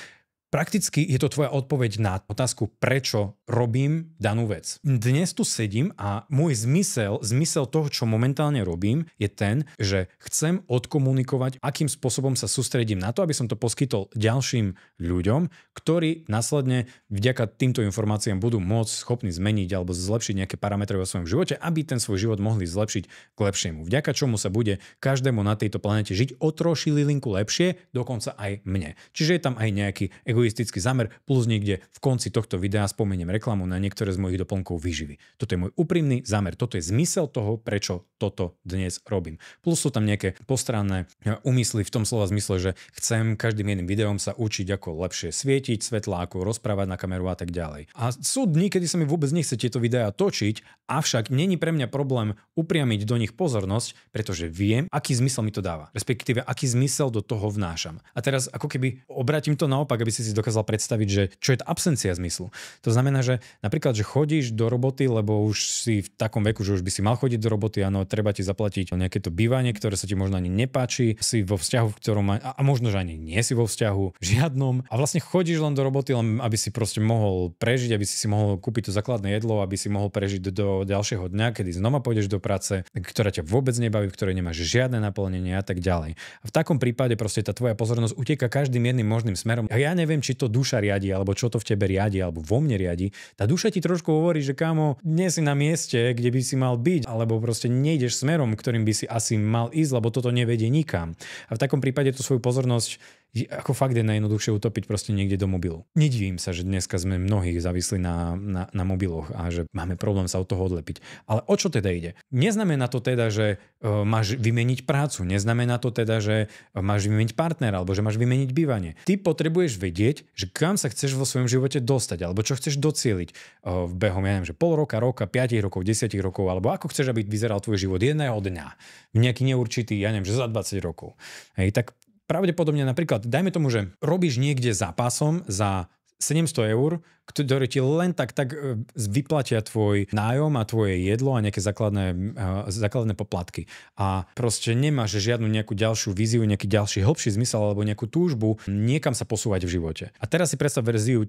Prakticky je to tvoja odpoveď na otázku, prečo robím danú vec. Dnes tu sedím a môj zmysel toho, čo momentálne robím, je ten, že chcem odkomunikovať, akým spôsobom sa sústredím na to, aby som to poskytol ďalším ľuďom, ktorí následne vďaka týmto informáciám budú môcť schopní zmeniť alebo zlepšiť nejaké parametre vo svojom živote, aby ten svoj život mohli zlepšiť k lepšiemu. Vďaka čomu sa bude každému na tejto planete žiť o troši lilinku lepšie, dokonca aj mne. Čiže je tam aj nejaký egoistický zámer, plus niekde v konci tohto videa spomeniem reklamu na niektoré z mojich doplnkov výživy. Toto je môj úprimný zámer. Toto je zmysel toho, prečo toto dnes robím. Plus sú tam nejaké postranné úmysly v tom slova zmysle, že chcem každým jedným videom sa učiť, ako lepšie svietiť svetla, ako rozprávať na kameru a tak ďalej. A sú dni, kedy sa mi vôbec nechce tieto videá točiť, avšak není pre mňa problém upriamiť do nich pozornosť, pretože viem, aký zmysel mi to dáva. Respektíve, aký zmysel do toho vnášam. A teraz ako keby obrátim to naopak, aby si dokázal predstaviť, že čo je tá absencia zmyslu. To znamená, že napríklad, že chodíš do roboty, lebo už si v takom veku, že už by si mal chodiť do roboty, áno, treba ti zaplatiť nejaké to bývanie, ktoré sa ti možno ani nepáči, si vo vzťahu, v ktorom a možno, že ani nie si vo vzťahu žiadnom a vlastne chodíš len do roboty, len aby si proste mohol prežiť, aby si mohol kúpiť to základné jedlo, aby si mohol prežiť do ďalšieho dňa, kedy znova pôjdeš do práce, ktorá ťa vôbec nebaví, v ktorej nemáš žiadne naplnenie a tak ďalej. A v takom prípade proste tá tvoja pozornosť uteká každým jedným možným smerom. A ja neviem, či to duša riadi, alebo čo to v tebe riadi, alebo vo mne riadi. Tá duša ti trošku hovorí, že kámo, nie si na mieste, kde by si mal byť, alebo proste nejdeš smerom, ktorým by si asi mal ísť, lebo toto nevedie nikam. A v takom prípade tú svoju pozornosť ako fakt je najjednoduchšie utopiť proste niekde do mobilu. Nedivím sa, že dneska sme mnohí závislí na mobiloch a že máme problém sa od toho odlepiť. Ale o čo teda ide? Neznamená to teda, že máš vymeniť prácu. Neznamená to teda, že máš vymeniť partnera alebo že máš vymeniť bývanie. Ty potrebuješ vedieť, že kam sa chceš vo svojom živote dostať alebo čo chceš docieliť v behom, ja neviem, že pol roka, 5 rokov, 10 rokov alebo ako chceš, aby vyzeral tvoj život jedného dňa. V nejaký neurčitý, ja neviem, že za 20 rokov. Hej, tak pravdepodobne napríklad, dajme tomu, že robíš niekde za pásom za 700 eur, ktoré ti len tak vyplatia tvoj nájom a tvoje jedlo a nejaké základné poplatky. A proste nemáš žiadnu nejakú ďalšiu víziu, nejaký ďalší hĺbší zmysel alebo nejakú túžbu niekam sa posúvať v živote. A teraz si predstav verziu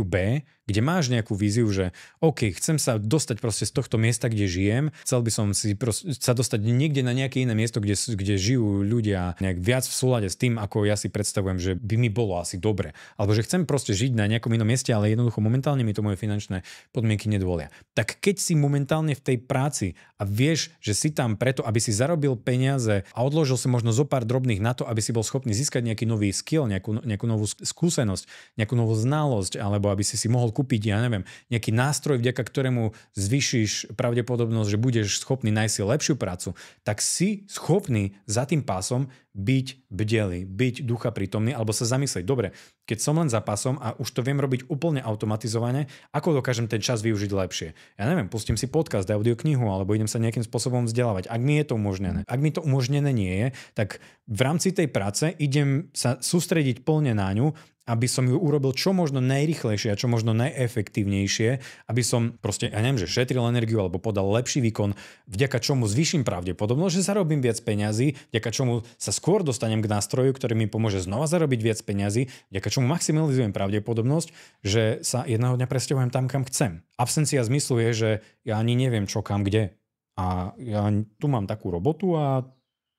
B, kde máš nejakú víziu, že OK, chcem sa dostať proste z tohto miesta, kde žijem, chcel by som si sa dostať niekde na nejaké iné miesto, kde žijú ľudia nejak viac v súlade s tým, ako ja si predstavujem, že by mi bolo asi dobre. Alebo že chcem proste žiť na nejakom inom mieste, ale jednoducho momentálne mi to moje finančné podmienky nedovolia. Tak keď si momentálne v tej práci a vieš, že si tam preto, aby si zarobil peniaze a odložil si možno zo pár drobných na to, aby si bol schopný získať nejaký nový skill, nejakú novú skúsenosť, nejakú novú znalosť, alebo aby si mohol kúpiť, ja neviem, nejaký nástroj, vďaka ktorému zvýšiš pravdepodobnosť, že budeš schopný nájsť si lepšiu prácu, tak si schopný za tým pásom byť bdelý, byť ducha prítomný, alebo sa zamyslieť, dobre, keď som len za pasom a už to viem robiť úplne automatizovane, ako dokážem ten čas využiť lepšie. Ja neviem, pustím si podcast, audioknihu, alebo idem sa nejakým spôsobom vzdelávať. Ak mi je to umožnené. Ak mi to umožnené nie je, tak v rámci tej práce idem sa sústrediť plne na ňu, aby som ju urobil čo možno najrýchlejšie a čo možno najefektívnejšie, aby som proste, ja neviem, že šetril energiu alebo podal lepší výkon, vďaka čomu zvýšim pravdepodobnosť, že zarobím viac peňazí, vďaka čomu sa skôr dostanem k nástroju, ktorý mi pomôže znova zarobiť viac peňazí, vďaka čomu maximalizujem pravdepodobnosť, že sa jedného dňa presťahujem tam, kam chcem. Absencia zmyslu je, že ja ani neviem čo, kam, kde. A ja tu mám takú robotu a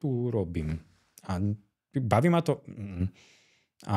tu robím. A baví ma to... A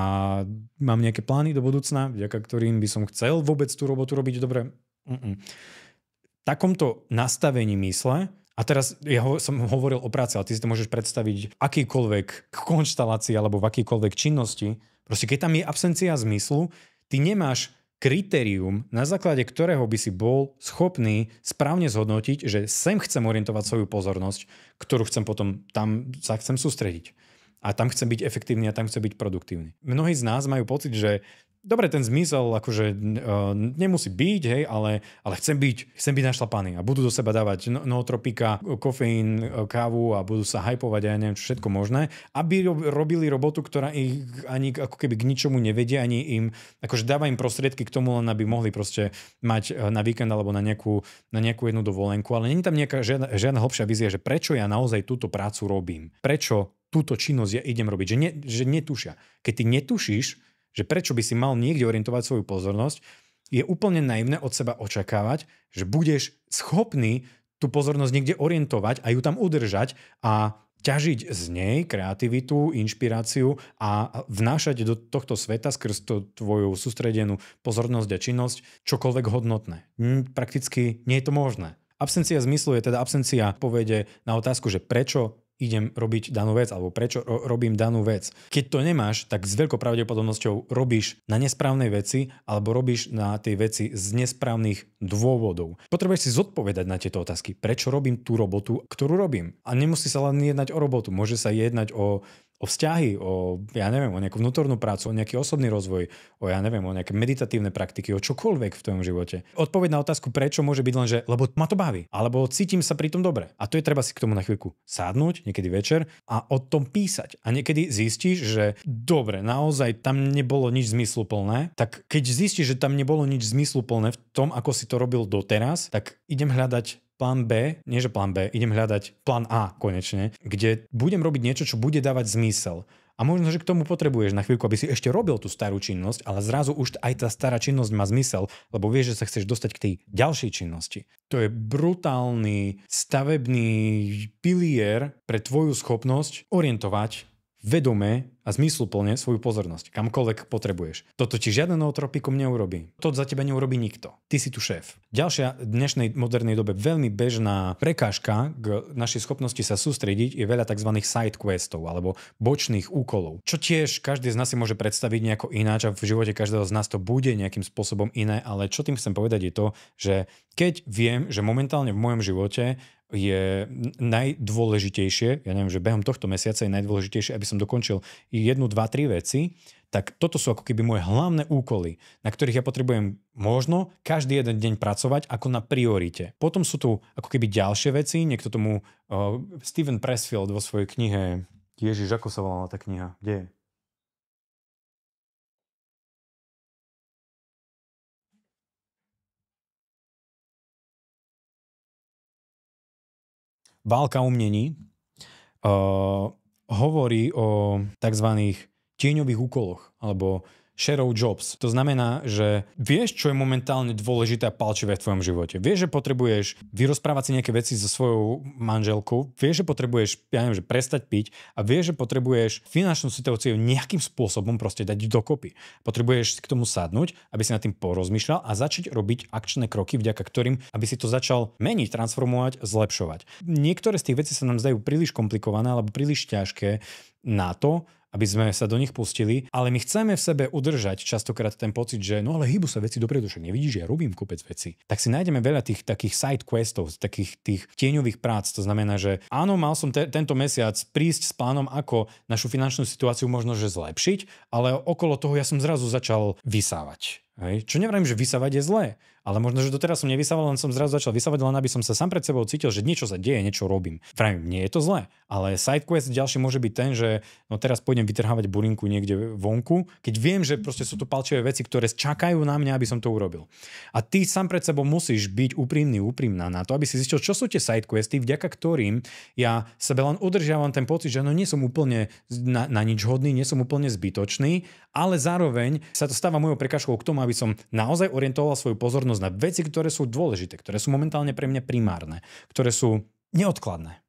mám nejaké plány do budúcna, vďaka ktorým by som chcel vôbec tú robotu robiť dobre. V takomto nastavení mysle, a teraz som hovoril o práci, ale ty si to môžeš predstaviť v akýkoľvek konštalácii alebo v akýkoľvek činnosti. Proste keď tam je absencia zmyslu, ty nemáš kritérium, na základe ktorého by si bol schopný správne zhodnotiť, že sem chcem orientovať svoju pozornosť, ktorú chcem potom, tam sa chcem sústrediť. A tam chcem byť efektívny a tam chcem byť produktívny. Mnohí z nás majú pocit, že dobre, ten zmysel akože nemusí byť, hej, ale chcem byť našlapaný a budú do seba dávať nootropika, kofeín, kávu a budú sa hypovať a ja neviem čo všetko možné, aby robili robotu, ktorá ich ani ako keby k ničomu nevedie, ani im, akože dáva im prostriedky k tomu, len aby mohli proste mať na víkend alebo na nejakú jednu dovolenku, ale nie je tam nejaká žiadna hlbšia vízia, že prečo ja naozaj túto prácu robím. Prečo túto činnosť ja idem robiť, že netušia. Keď ty netušíš, že prečo by si mal niekde orientovať svoju pozornosť, je úplne naivné od seba očakávať, že budeš schopný tú pozornosť niekde orientovať a ju tam udržať a ťažiť z nej kreativitu, inšpiráciu a vnášať do tohto sveta skrz tvoju sústredenú pozornosť a činnosť čokoľvek hodnotné. Prakticky nie je to možné. Absencia zmyslu je teda absencia povede na otázku, že prečo idem robiť danú vec alebo prečo robím danú vec. Keď to nemáš, tak s veľkou pravdepodobnosťou robíš na nesprávnej veci alebo robíš na tej veci z nesprávnych dôvodov. Potrebuješ si zodpovedať na tieto otázky. Prečo robím tú robotu, ktorú robím? A nemusí sa len jednať o robotu. Môže sa jednať o vzťahy, o nejakú vnútornú prácu, o nejaký osobný rozvoj, o nejaké meditatívne praktiky, o čokoľvek v tvojom živote. Odpoveď na otázku prečo môže byť len, že lebo ma to baví, alebo cítim sa pri tom dobre. A to je treba si k tomu na chvíľku sadnúť, niekedy večer a o tom písať. A niekedy zistíš, že dobre, naozaj tam nebolo nič zmysluplné, tak keď zistíš, že tam nebolo nič zmysluplné v tom, ako si to robil doteraz, tak idem hľadať plán B, nie že plán B, idem hľadať plán A konečne, kde budem robiť niečo, čo bude dávať zmysel. A možno, že k tomu potrebuješ na chvíľku, aby si ešte robil tú starú činnosť, ale zrazu už aj tá stará činnosť má zmysel, lebo vieš, že sa chceš dostať k tej ďalšej činnosti. To je brutálny stavebný pilier pre tvoju schopnosť orientovať vedome a zmysluplne svoju pozornosť, kamkoľvek potrebuješ. Toto ti žiaden nootropikum neurobí. To za teba neurobí nikto. Ty si tu šéf. Ďalšia v dnešnej modernej dobe veľmi bežná prekážka k našej schopnosti sa sústrediť je veľa tzv. Side questov alebo bočných úkolov. Čo tiež každý z nás si môže predstaviť nejako ináč a v živote každého z nás to bude nejakým spôsobom iné, ale čo tým chcem povedať je to, že keď viem, že momentálne v mojom živote je najdôležitejšie, ja neviem, že behom tohto mesiaca je najdôležitejšie, aby som dokončil 1, 2, 3 veci, tak toto sú ako keby moje hlavné úkoly, na ktorých ja potrebujem možno každý jeden deň pracovať ako na priorite. Potom sú tu ako keby ďalšie veci, niekto tomu Steven Pressfield vo svojej knihe, Ježiš, ako sa volala tá kniha? Kde je? Válka umnení hovorí o tzv. Tieňových úkoloch alebo shadow jobs. To znamená, že vieš, čo je momentálne dôležité a palčivé v tvojom živote. Vieš, že potrebuješ vyrozprávať si nejaké veci so svojou manželkou, vieš, že potrebuješ, ja neviem, že prestať piť a vieš, že potrebuješ finančnú situáciu nejakým spôsobom proste dať dokopy. Potrebuješ si k tomu sadnúť, aby si nad tým porozmýšľal a začať robiť akčné kroky, vďaka ktorým, aby si to začal meniť, transformovať, zlepšovať. Niektoré z tých vecí sa nám zdajú príliš komplikované alebo príliš ťažké na to, aby sme sa do nich pustili, ale my chceme v sebe udržať častokrát ten pocit, že no ale hýbu sa veci dopredu, však nevidíš, ja robím kopec vecí. Tak si nájdeme veľa tých takých side questov, takých tých tieňových prác. To znamená, že áno, mal som tento mesiac prísť s plánom, ako našu finančnú situáciu možno že zlepšiť, ale okolo toho ja som zrazu začal vysávať. Hej. Čo nevrajím, že vysávať je zlé, ale možno, že doteraz som nevysával, len som zrazu začal vysávať, len aby som sa sám pred sebou cítil, že niečo sa deje, niečo robím. Vrajím, nie je to zlé, ale side quest ďalší môže byť ten, že no teraz pôjdem vytrhávať burinku niekde vonku, keď viem, že proste sú to palčivé veci, ktoré čakajú na mňa, aby som to urobil. A ty sám pred sebou musíš byť úprimná na to, aby si zistil, čo sú tie side questy, vďaka ktorým ja sebe len udržiavam ten pocit, že no nie som úplne na nič hodný, nie som úplne zbytočný, ale zároveň sa to stáva mojou prekážkou k tomu, aby som naozaj orientoval svoju pozornosť na veci, ktoré sú dôležité, ktoré sú momentálne pre mňa primárne, ktoré sú neodkladné.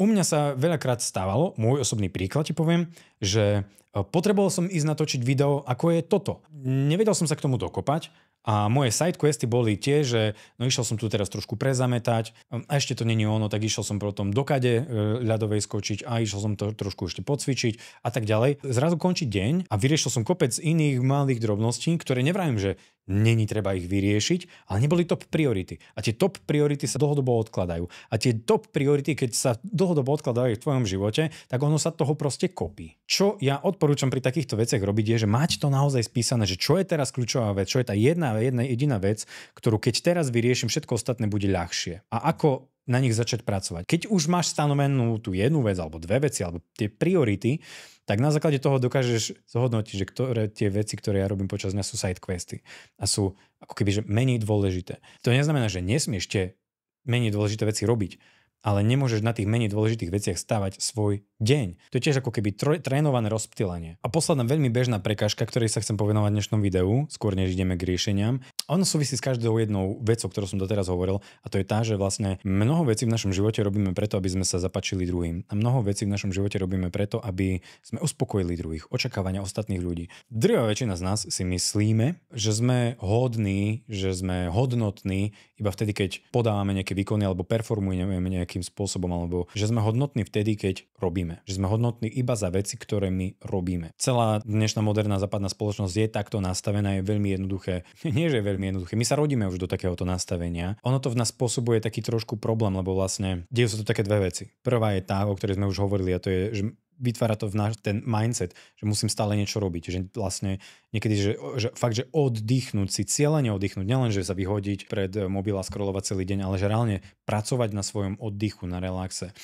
U mňa sa veľakrát stávalo, môj osobný príklad ti poviem, že potreboval som ísť natočiť video, ako je toto. Nevedel som sa k tomu dokopať a moje side questy boli tie, že no išiel som tu teraz trošku prezametať a ešte to není ono, tak išiel som potom do kade ľadovej skočiť a išiel som to trošku ešte podcvičiť a tak ďalej. Zrazu končí deň a vyriešil som kopec iných malých drobností, ktoré nevrajím, že není treba ich vyriešiť, ale neboli top priority. A tie top priority sa dlhodobo odkladajú. A tie top priority, keď sa dlhodobo odkladajú v tvojom živote, tak ono sa toho proste kopí. Čo ja odporúčam pri takýchto veciach robiť je, že mať to naozaj spísané, že čo je teraz kľúčová vec, čo je tá jedna jediná vec, ktorú keď teraz vyriešim, všetko ostatné bude ľahšie. A ako na nich začať pracovať. Keď už máš stanovenú tú jednu vec, alebo dve veci, alebo tie priority, tak na základe toho dokážeš zhodnotiť, že ktoré tie veci, ktoré ja robím počas dňa, sú side questy. A sú ako keby že menej dôležité. To neznamená, že nesmieš tie menej dôležité veci robiť, ale nemôžeš na tých menej dôležitých veciach stavať svoj deň. To je tiež ako keby trénované rozptýlenie. A posledná veľmi bežná prekážka, ktorej sa chcem povenovať v dnešnom videu, skôr než ideme k riešeniam. Ono súvisí s každou jednou vecou, ktorú som doteraz hovoril, a to je tá, že vlastne mnoho vecí v našom živote robíme preto, aby sme sa zapáčili druhým. A mnoho vecí v našom živote robíme preto, aby sme uspokojili druhých, očakávania ostatných ľudí. Drvivá väčšina z nás si myslíme, že sme hodní, že sme hodnotní iba vtedy, keď podávame nejaké výkony alebo performujeme nejaký nejakým spôsobom, alebo že sme hodnotní vtedy, keď robíme. Že sme hodnotní iba za veci, ktoré my robíme. Celá dnešná moderná západná spoločnosť je takto nastavená, je veľmi jednoduché. Nie, že je veľmi jednoduché. My sa rodíme už do takéhoto nastavenia. Ono to v nás spôsobuje taký trošku problém, lebo vlastne dejú sa tu také dve veci. Prvá je tá, o ktorej sme už hovorili, a to je, že vytvára to v náš ten mindset, že musím stále niečo robiť. Že vlastne niekedy, že fakt, že oddychnúť si, cieľene oddychnúť, nielen, že sa vyhodiť pred mobil a scrollovať celý deň, ale že reálne pracovať na svojom oddychu, na relaxe,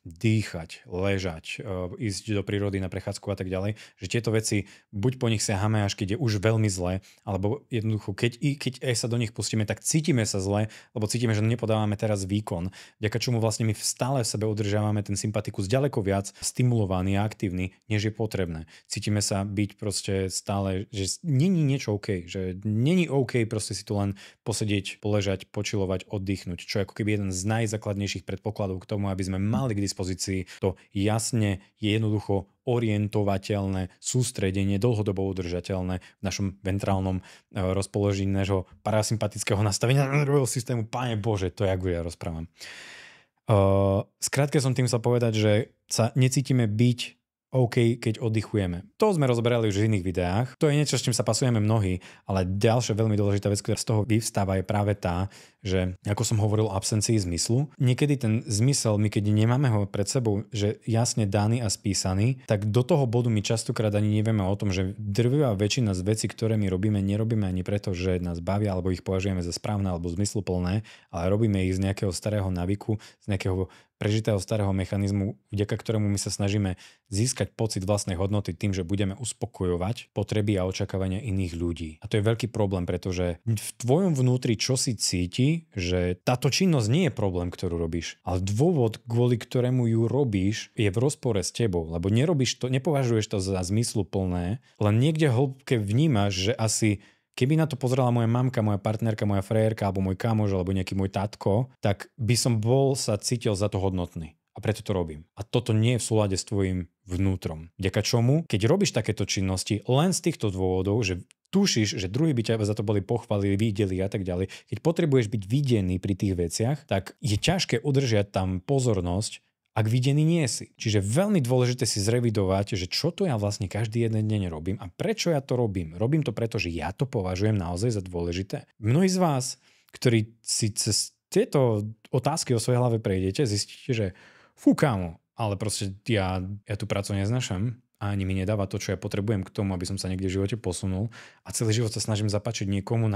dýchať, ležať, ísť do prírody na prechádzku a tak ďalej, že tieto veci buď po nich siahame, až keď je už veľmi zle, alebo jednoducho, keď sa do nich pustíme, tak cítime sa zle, lebo cítime, že nepodávame teraz výkon, vďaka čomu vlastne my stále v sebe udržávame ten sympatikus ďaleko viac stimulovaný a aktívny, než je potrebné. Cítime sa byť proste stále, že není niečo OK, že není OK proste si tu len posedieť, poležať, počilovať, oddychnúť, čo je ako keby jeden z najzákladnejších predpokladov k tomu, aby sme mali k dispozícii to jasne, jednoducho orientovateľné sústredenie, dlhodobo udržateľné v našom ventrálnom rozpoložení nášho parasympatického nastavenia nervového systému. Pane Bože, to jak ja rozprávam. Skrátke som tým chcel povedať, že sa necítime byť OK, keď oddychujeme. To sme rozoberali už v iných videách. To je niečo, s čím sa pasujeme mnohí, ale ďalšia veľmi dôležitá vec, ktorá z toho vyvstáva, je práve tá, že ako som hovoril o absencii zmyslu, niekedy ten zmysel, my keď nemáme ho pred sebou, že jasne daný a spísaný, tak do toho bodu my častokrát ani nevieme o tom, že drvivá väčšina z vecí, ktoré my robíme, nerobíme ani preto, že nás bavia alebo ich považujeme za správne alebo zmysluplné, ale robíme ich z nejakého starého návyku, z nejakého prežitého starého mechanizmu, vďaka ktorému my sa snažíme získať pocit vlastnej hodnoty tým, že budeme uspokojovať potreby a očakávania iných ľudí. A to je veľký problém, pretože v tvojom vnútri čosi cíti, že táto činnosť nie je problém, ktorú robíš, ale dôvod, kvôli ktorému ju robíš, je v rozpore s tebou, lebo nerobíš to, nepovažuješ to za zmysluplné, len niekde hĺbke vnímaš, že asi keby na to pozerala moja mamka, moja partnerka, moja frérka, alebo môj kamoš, alebo nejaký môj tatko, tak by som sa cítil za to hodnotný. A preto to robím. A toto nie je v súlade s tvojim vnútrom. Vďaka čomu, keď robíš takéto činnosti len z týchto dôvodov, že tušíš, že druhí by ťa za to boli pochválili, videli a tak ďalej, keď potrebuješ byť videný pri tých veciach, tak je ťažké udržiať tam pozornosť, ak videný nie si. Čiže veľmi dôležité si zrevidovať, že čo to ja vlastne každý jeden deň robím a prečo ja to robím. Robím to preto, že ja to považujem naozaj za dôležité. Mnohí z vás, ktorí si cez tieto otázky o svojej hlave prejdete, zistíte, že fú kámo, ale proste ja tú prácu neznášam a ani mi nedáva to, čo ja potrebujem k tomu, aby som sa niekde v živote posunul a celý život sa snažím zapáčiť niekomu,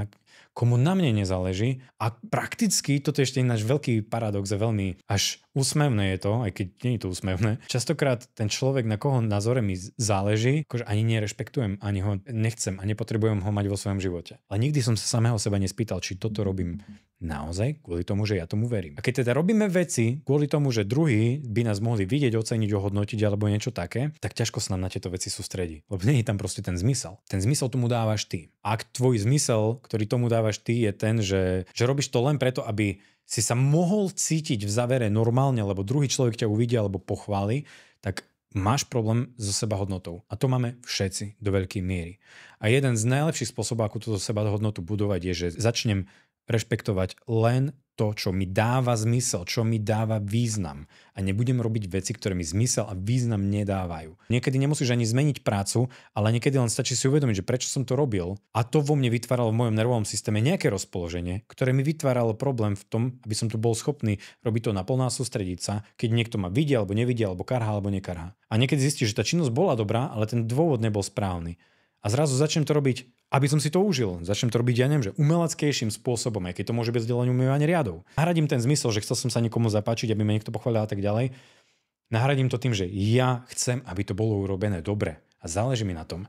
komu na mne nezáleží a prakticky, toto je ešte ináč veľký paradox a veľmi až úsmevné je to, aj keď nie je to úsmevné. Častokrát ten človek, na koho názore mi záleží, akože ani nerešpektujem, ani ho nechcem a nepotrebujem ho mať vo svojom živote. Ale nikdy som sa samého seba nespýtal, či toto robím naozaj kvôli tomu, že ja tomu verím. A keď teda robíme veci kvôli tomu, že druhí by nás mohli vidieť, oceniť, ohodnotiť alebo niečo také, tak ťažko sa nám na tieto veci sústredí. Lebo nie je tam proste ten zmysel. Ten zmysel tomu dávaš ty. Ak tvoj zmysel, ktorý tomu dávaš ty, je ten, že robíš to len preto, aby si sa mohol cítiť v závere normálne, lebo druhý človek ťa uvidí alebo pochváli, tak máš problém so sebahodnotou. A to máme všetci do veľkej miery. A jeden z najlepších spôsobov, ako túto sebahodnotu budovať, je, že začnem rešpektovať len to, čo mi dáva zmysel, čo mi dáva význam. A nebudem robiť veci, ktoré mi zmysel a význam nedávajú. Niekedy nemusíš ani zmeniť prácu, ale niekedy len stačí si uvedomiť, že prečo som to robil. A to vo mne vytváralo v mojom nervovom systéme nejaké rozpoloženie, ktoré mi vytváralo problém v tom, aby som tu bol schopný robiť to naplno a sústrediť sa, keď niekto ma vidí alebo nevidí, alebo karhá alebo nekarhá. A niekedy zistíš, že tá činnosť bola dobrá, ale ten dôvod nebol správny. A zrazu začnem to robiť, aby som si to užil. Začnem to robiť, ja neviem, že umeleckejším spôsobom, aj keď to môže byť vzdelanie umývania riadov. Nahradím ten zmysel, že chcel som sa niekomu zapáčiť, aby ma niekto pochválil a tak ďalej. Nahradím to tým, že ja chcem, aby to bolo urobené dobre a záleží mi na tom.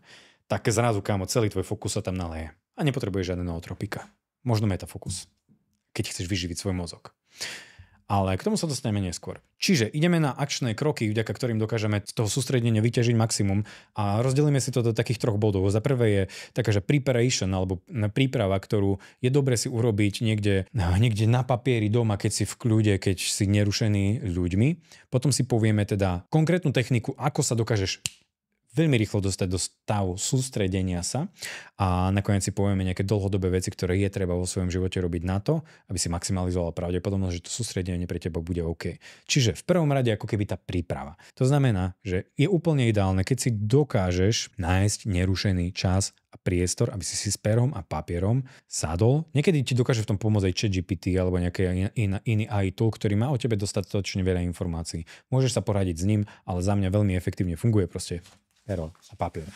Tak zrazu, kámo, celý tvoj fokus sa tam naleje. A nepotrebuješ žiadne nootropika. Možno metafokus, keď chceš vyživiť svoj mozog. Ale k tomu sa dostaneme neskôr. Čiže ideme na akčné kroky, vďaka ktorým dokážeme z toho sústredenia vyťažiť maximum a rozdelíme si to do takých 3 bodov. Za prvé je taká, že preparation alebo príprava, ktorú je dobre si urobiť niekde na papieri doma, keď si v kľude, keď si nerušený ľuďmi. Potom si povieme teda konkrétnu techniku, ako sa dokážeš veľmi rýchlo dostať do stavu sústredenia sa a nakoniec si povieme nejaké dlhodobé veci, ktoré je treba vo svojom živote robiť na to, aby si maximalizoval pravdepodobnosť, že to sústredenie pre teba bude OK. Čiže v prvom rade ako keby tá príprava. To znamená, že je úplne ideálne, keď si dokážeš nájsť nerušený čas a priestor, aby si s perom a papierom sadol. Niekedy ti dokáže v tom pomôcť aj ChatGPT alebo nejaký iný AI tool, ktorý má o tebe dostatočne veľa informácií. Môžeš sa poradiť s ním, ale za mňa veľmi efektívne funguje proste pero a papier,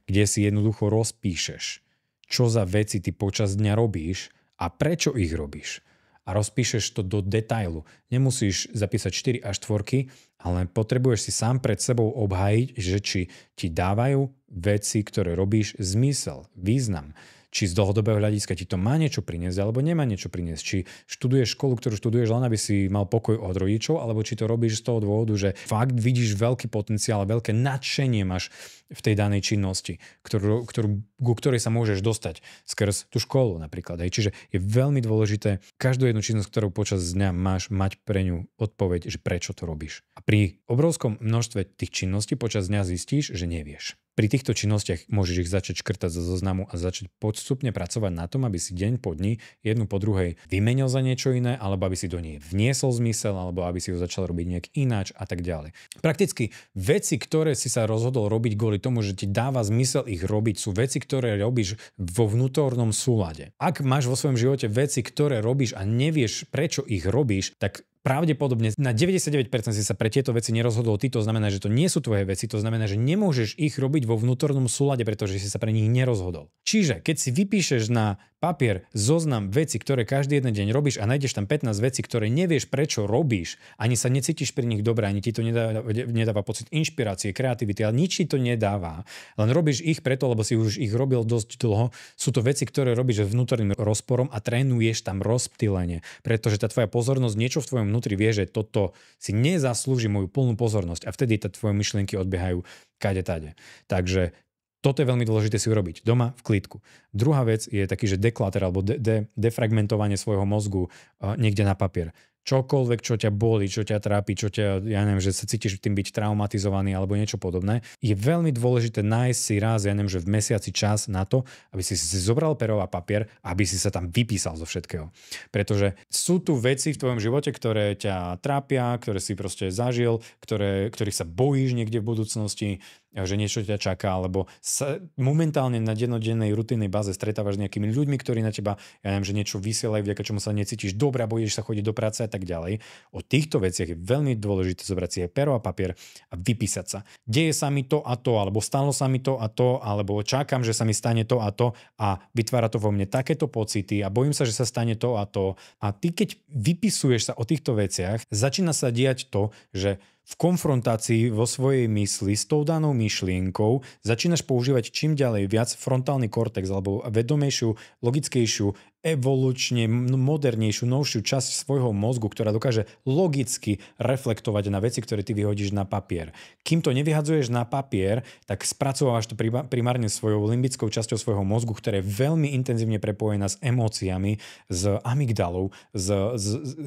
kde si jednoducho rozpíšeš, čo za veci ty počas dňa robíš a prečo ich robíš. A rozpíšeš to do detailu. Nemusíš zapísať 4 až 4, ale potrebuješ si sám pred sebou obhájiť, že či ti dávajú veci, ktoré robíš, zmysel, význam. Či z dlhodobého hľadiska ti to má niečo priniesť, alebo nemá niečo priniesť. Či študuješ školu, ktorú študuješ len, aby si mal pokoj od rodičov, alebo či to robíš z toho dôvodu, že fakt vidíš veľký potenciál, veľké nadšenie máš v tej danej činnosti, ku ktorej sa môžeš dostať skrz tú školu napríklad. Čiže je veľmi dôležité každú jednu činnosť, ktorú počas dňa máš, mať pre ňu odpoveď, že prečo to robíš. A pri obrovskom množstve tých činností počas dňa zistíš, že nevieš. Pri týchto činnostiach môžeš ich začať škrtať zo zoznamu a začať postupne pracovať na tom, aby si deň po dni jednu po druhej vymenil za niečo iné, alebo aby si do nej vniesol zmysel, alebo aby si ho začal robiť nejak ináč a tak ďalej. Prakticky veci, ktoré si sa rozhodol robiť kvôli tomu, že ti dáva zmysel ich robiť, sú veci, ktoré robíš vo vnútornom súlade. Ak máš vo svojom živote veci, ktoré robíš a nevieš, prečo ich robíš, tak pravdepodobne na 99% si sa pre tieto veci nerozhodol ty, to znamená, že to nie sú tvoje veci, to znamená, že nemôžeš ich robiť vo vnútornom súlade, pretože si sa pre nich nerozhodol. Čiže keď si vypíšeš na papier zoznam veci, ktoré každý jeden deň robíš a nájdeš tam 15 vecí, ktoré nevieš prečo robíš, ani sa necítiš pri nich dobre, ani ti to nedáva pocit inšpirácie, kreativity, ale nič ti to nedáva. Len robíš ich preto, lebo si už ich robil dosť dlho. Sú to veci, ktoré robíš vnútorným rozporom a trénuješ tam rozptýlenie, pretože tá tvoja pozornosť niečo v tvojom vnútri vie, že toto si nezaslúži moju plnú pozornosť a vtedy tvoje myšlienky odbiehajú kade-tade. Takže toto je veľmi dôležité si urobiť doma v klídku. Druhá vec je taký, že deklater alebo defragmentovanie svojho mozgu niekde na papier. Čokoľvek, čo ťa boli, čo ťa trápi, čo ťa, ja neviem, že sa cítiš tým byť traumatizovaný alebo niečo podobné, je veľmi dôležité nájsť si raz, ja neviem, že v mesiaci čas na to, aby si zobral pero a papier, aby si sa tam vypísal zo všetkého. Pretože sú tu veci v tvojom živote, ktoré ťa trápia, ktoré si proste zažil, ktorých sa bojíš niekde v budúcnosti, že niečo ťa čaká, alebo sa momentálne na dennodennej rutinnej báze stretávaš s nejakými ľuďmi, ktorí na teba, ja neviem, že niečo vysielajú, vďaka čomu sa necítiš dobre a bojíš sa chodiť do práce a tak ďalej. O týchto veciach je veľmi dôležité zobrať si aj pero a papier a vypísať sa. Deje sa mi to a to, alebo stalo sa mi to a to, alebo čakám, že sa mi stane to a to a vytvára to vo mne takéto pocity a bojím sa, že sa stane to a to. A ty, keď vypisuješ sa o týchto veciach, začína sa diať to, že v konfrontácii vo svojej mysli s tou danou myšlienkou začínaš používať čím ďalej viac frontálny kortex alebo vedomejšiu, logickejšiu, evolučne modernejšiu, novšiu časť svojho mozgu, ktorá dokáže logicky reflektovať na veci, ktoré ty vyhodíš na papier. Kým to nevyhadzuješ na papier, tak spracovávaš to primárne svojou limbickou časťou svojho mozgu, ktorá je veľmi intenzívne prepojená s emóciami, s amygdalou,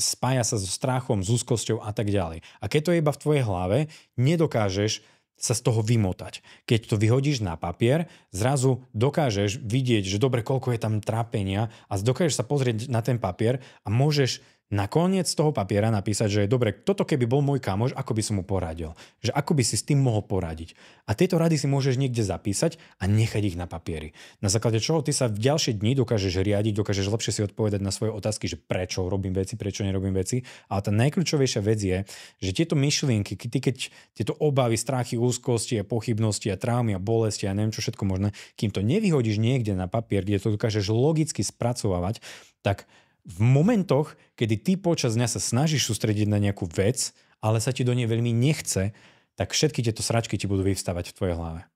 spája sa so strachom, s úzkosťou a tak ďalej. A keď to je iba v tvojej hlave, nedokážeš sa z toho vymotať. Keď to vyhodíš na papier, zrazu dokážeš vidieť, že dobre, koľko je tam trápenia a dokážeš sa pozrieť na ten papier a môžeš na koniec toho papiera napísať, že dobre, toto keby bol môj kamoš, ako by som mu poradil. Že ako by si s tým mohol poradiť. A tieto rady si môžeš niekde zapísať a nechať ich na papieri. Na základe čoho ty sa v ďalšie dni dokážeš riadiť, dokážeš lepšie si odpovedať na svoje otázky, že prečo robím veci, prečo nerobím veci. Ale tá najkľúčovejšia vec je, že tieto myšlienky, keď tieto obavy, strachy, úzkosti a pochybnosti a traumy a bolesti a neviem čo všetko možné, kým to nevyhodíš niekde na papier, kde to dokážeš logicky spracovávať, tak v momentoch, kedy ty počas dňa sa snažíš sústrediť na nejakú vec, ale sa ti do nej veľmi nechce, tak všetky tieto sračky ti budú vyvstávať v tvojej hlave.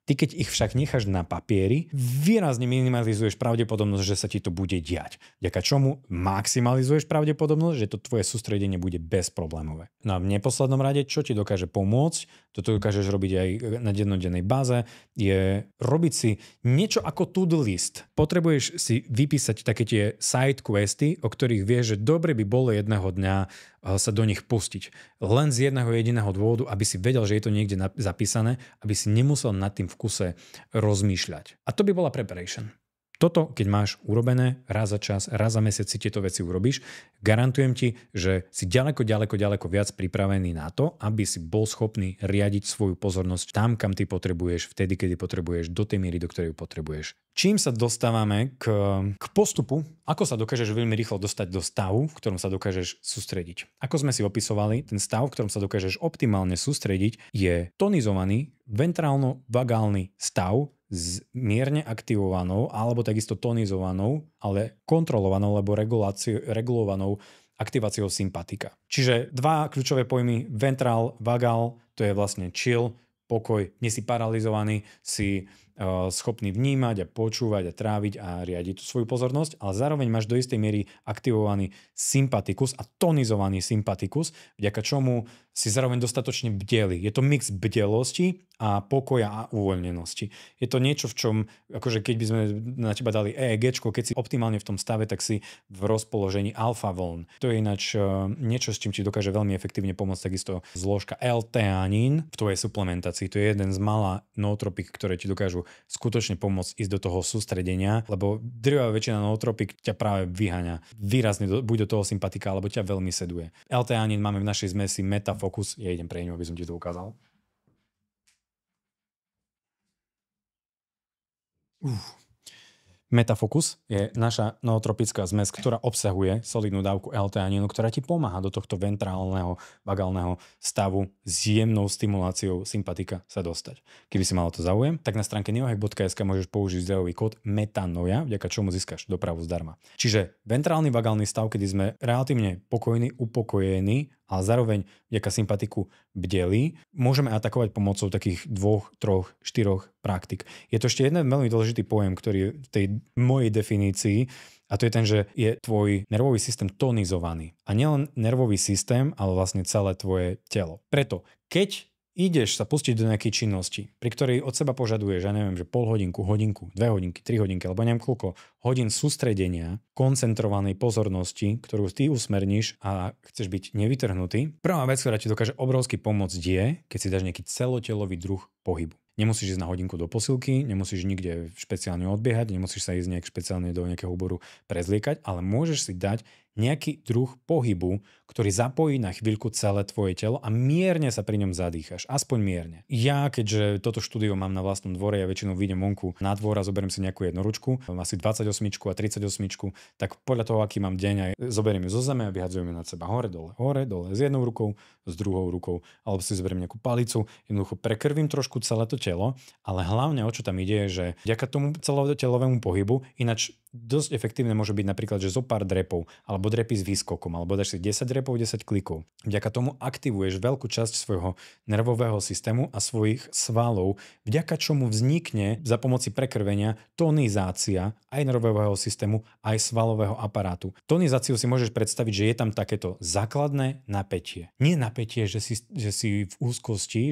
Ty keď ich však necháš na papieri, výrazne minimalizuješ pravdepodobnosť, že sa ti to bude diať. Vďaka čomu maximalizuješ pravdepodobnosť, že to tvoje sústredenie bude bezproblémové. No a v neposlednom rade, čo ti dokáže pomôcť, toto dokážeš robiť aj na dennodennej báze, je robiť si niečo ako to-do list. Potrebuješ si vypísať také tie side questy, o ktorých vieš, že dobre by bolo jedného dňa sa do nich pustiť. Len z jedného jediného dôvodu, aby si vedel, že je to niekde zapísané, aby si nemusel nad tým v kuse rozmýšľať. A to by bola preparation. Toto, keď máš urobené raz za čas, raz za mesiac si tieto veci urobíš, garantujem ti, že si ďaleko viac pripravený na to, aby si bol schopný riadiť svoju pozornosť tam, kam ty potrebuješ, vtedy, kedy potrebuješ, do tej miery, do ktorej ju potrebuješ. Čím sa dostávame k postupu, ako sa dokážeš veľmi rýchlo dostať do stavu, v ktorom sa dokážeš sústrediť. Ako sme si opisovali, ten stav, v ktorom sa dokážeš optimálne sústrediť, je tonizovaný ventrálno-vagálny stav s mierne aktivovanou alebo takisto tonizovanou, ale kontrolovanou alebo regulovanou aktiváciou sympatika. Čiže dva kľúčové pojmy, ventrál, vagál, to je vlastne chill, pokoj, nie si paralizovaný, si schopný vnímať a počúvať a tráviť a riadiť tú svoju pozornosť, ale zároveň máš do istej miery aktivovaný sympatikus a tonizovaný sympatikus, vďaka čomu si zároveň dostatočne bdelý. Je to mix bdelosti a pokoja a uvoľnenosti. Je to niečo, v čom, akože keď by sme na teba dali EEGčko, keď si optimálne v tom stave, tak si v rozpoložení alfa vln. To je ináč niečo, s čím ti dokáže veľmi efektívne pomôcť takisto zložka L-teanín v tvojej suplementácii. To je jeden z mála nootropík, ktoré ti dokážu skutočne pomôcť ísť do toho sústredenia, lebo drvivá väčšina nootropík ťa práve vyháňa výrazne buď do toho sympatika, alebo ťa veľmi seduje. L-teanín máme v našej zmesi Metafokus, ja idem pre ňu, aby som ti to ukázal. Metafokus je naša nootropická zmes, ktorá obsahuje solidnú dávku L-teanínu, ktorá ti pomáha do tohto ventrálneho vagálneho stavu s jemnou stimuláciou sympatika sa dostať. Keby si mal to záujem, tak na stránke neohack.sk môžeš použiť zdrojový kód METANOJA, vďaka čomu získaš dopravu zdarma. Čiže ventrálny vagálny stav, kedy sme relatívne pokojní, upokojení, ale zároveň vďaka sympatiku bdelí, môžeme atakovať pomocou takých 2, 3, 4 praktik. Je to ešte jeden veľmi dôležitý pojem, ktorý je v tej mojej definícii, a to je ten, že je tvoj nervový systém tonizovaný. A nielen nervový systém, ale vlastne celé tvoje telo. Preto, keď ideš sa pustiť do nejakej činnosti, pri ktorej od seba požaduješ, ja neviem, že pol hodinku, 2 hodinky, 3 hodinky, alebo neviem koľko hodín sústredenia, koncentrovanej pozornosti, ktorú ty usmerníš a chceš byť nevytrhnutý. Prvá vec, ktorá ti dokáže obrovsky pomôcť je, keď si dáš nejaký celotelový druh pohybu. Nemusíš ísť na hodinku do posilky, nemusíš nikde špeciálne odbiehať, nemusíš sa ísť nejak špeciálne do nejakého úboru prezliekať, ale môžeš si dať nejaký druh pohybu, ktorý zapojí na chvíľku celé tvoje telo a mierne sa pri ňom zadýchaš. Aspoň mierne. Ja, keďže toto štúdio mám na vlastnom dvore, ja väčšinou vyjdem vonku na dvor a zoberiem si nejakú jednoručku, asi 28 a 38, tak podľa toho, aký mám deň, aj zoberiem ju zo zeme a vyhadzujem ju nad seba hore, dole, s jednou rukou, s druhou rukou, alebo si zoberiem nejakú palicu, jednoducho prekrvím trošku celé to telo, ale hlavne o čo tam ide je, že vďaka tomu celotelovému pohybu, ináč dosť efektívne môže byť napríklad, že zo pár drepov, alebo drepy s výskokom, alebo dáš si 10 drepov, 10 klikov. Vďaka tomu aktivuješ veľkú časť svojho nervového systému a svojich svalov, vďaka čomu vznikne za pomoci prekrvenia tonizácia aj nervového systému, aj svalového aparátu. Tonizáciu si môžeš predstaviť, že je tam takéto základné napätie. Nie napätie, že si v úzkosti,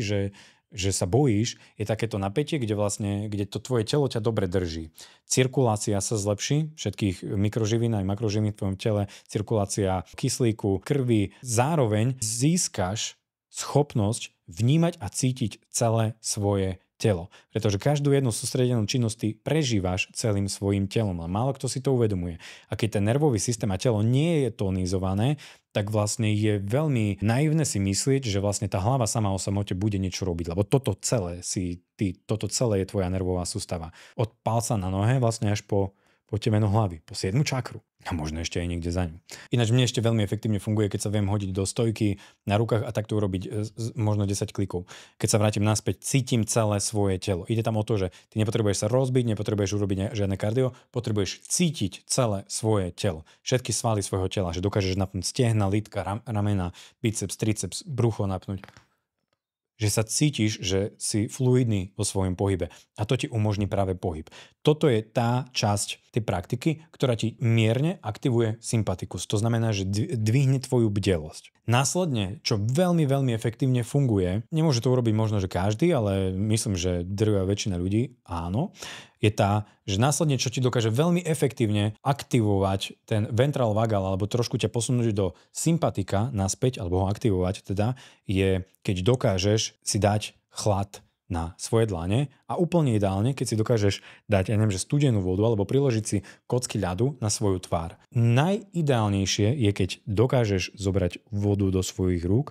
že sa bojíš, je takéto napätie, kde to tvoje telo ťa dobre drží. Cirkulácia sa zlepší, všetkých mikroživín aj makroživín v tvojom tele, cirkulácia kyslíku, krvi. Zároveň získaš schopnosť vnímať a cítiť celé svoje telo. Pretože každú jednu sústredenú činnosť ty prežívaš celým svojim telom, ale málo kto si to uvedomuje. A keď ten nervový systém a telo nie je tonizované, tak vlastne je veľmi naivné si myslieť, že vlastne tá hlava sama o samote bude niečo robiť, lebo toto celé je tvoja nervová sústava. Od palca na nohe vlastne až po temeno hlavy, po 7. čakru. A možno ešte aj niekde za ňu. Ináč mne ešte veľmi efektívne funguje, keď sa viem hodiť do stojky na rukách a takto urobiť možno 10 klikov. Keď sa vrátim naspäť, cítim celé svoje telo. Ide tam o to, že ty nepotrebuješ sa rozbiť, nepotrebuješ urobiť žiadne kardio, potrebuješ cítiť celé svoje telo. Všetky svaly svojho tela, že dokážeš napnúť stehna, lítka, ramena, biceps, triceps, brucho napnúť. že sa cítiš, že si fluidný vo svojom pohybe a to ti umožní práve pohyb. Toto je tá časť tej praktiky, ktorá ti mierne aktivuje sympatikus. To znamená, že dvihne tvoju bdelosť. Následne, čo veľmi, veľmi efektívne funguje, nemôže to urobiť možno, že každý, ale myslím, že drvivá väčšina ľudí áno, je tá, že následne, čo ti dokáže veľmi efektívne aktivovať ten ventral vagal alebo trošku ťa posunúť do sympatika naspäť, alebo ho aktivovať teda, je keď dokážeš si dať chlad na svoje dlane a úplne ideálne, keď si dokážeš dať, ja neviem, že studenú vodu alebo priložiť si kocky ľadu na svoju tvár. Najideálnejšie je, keď dokážeš zobrať vodu do svojich rúk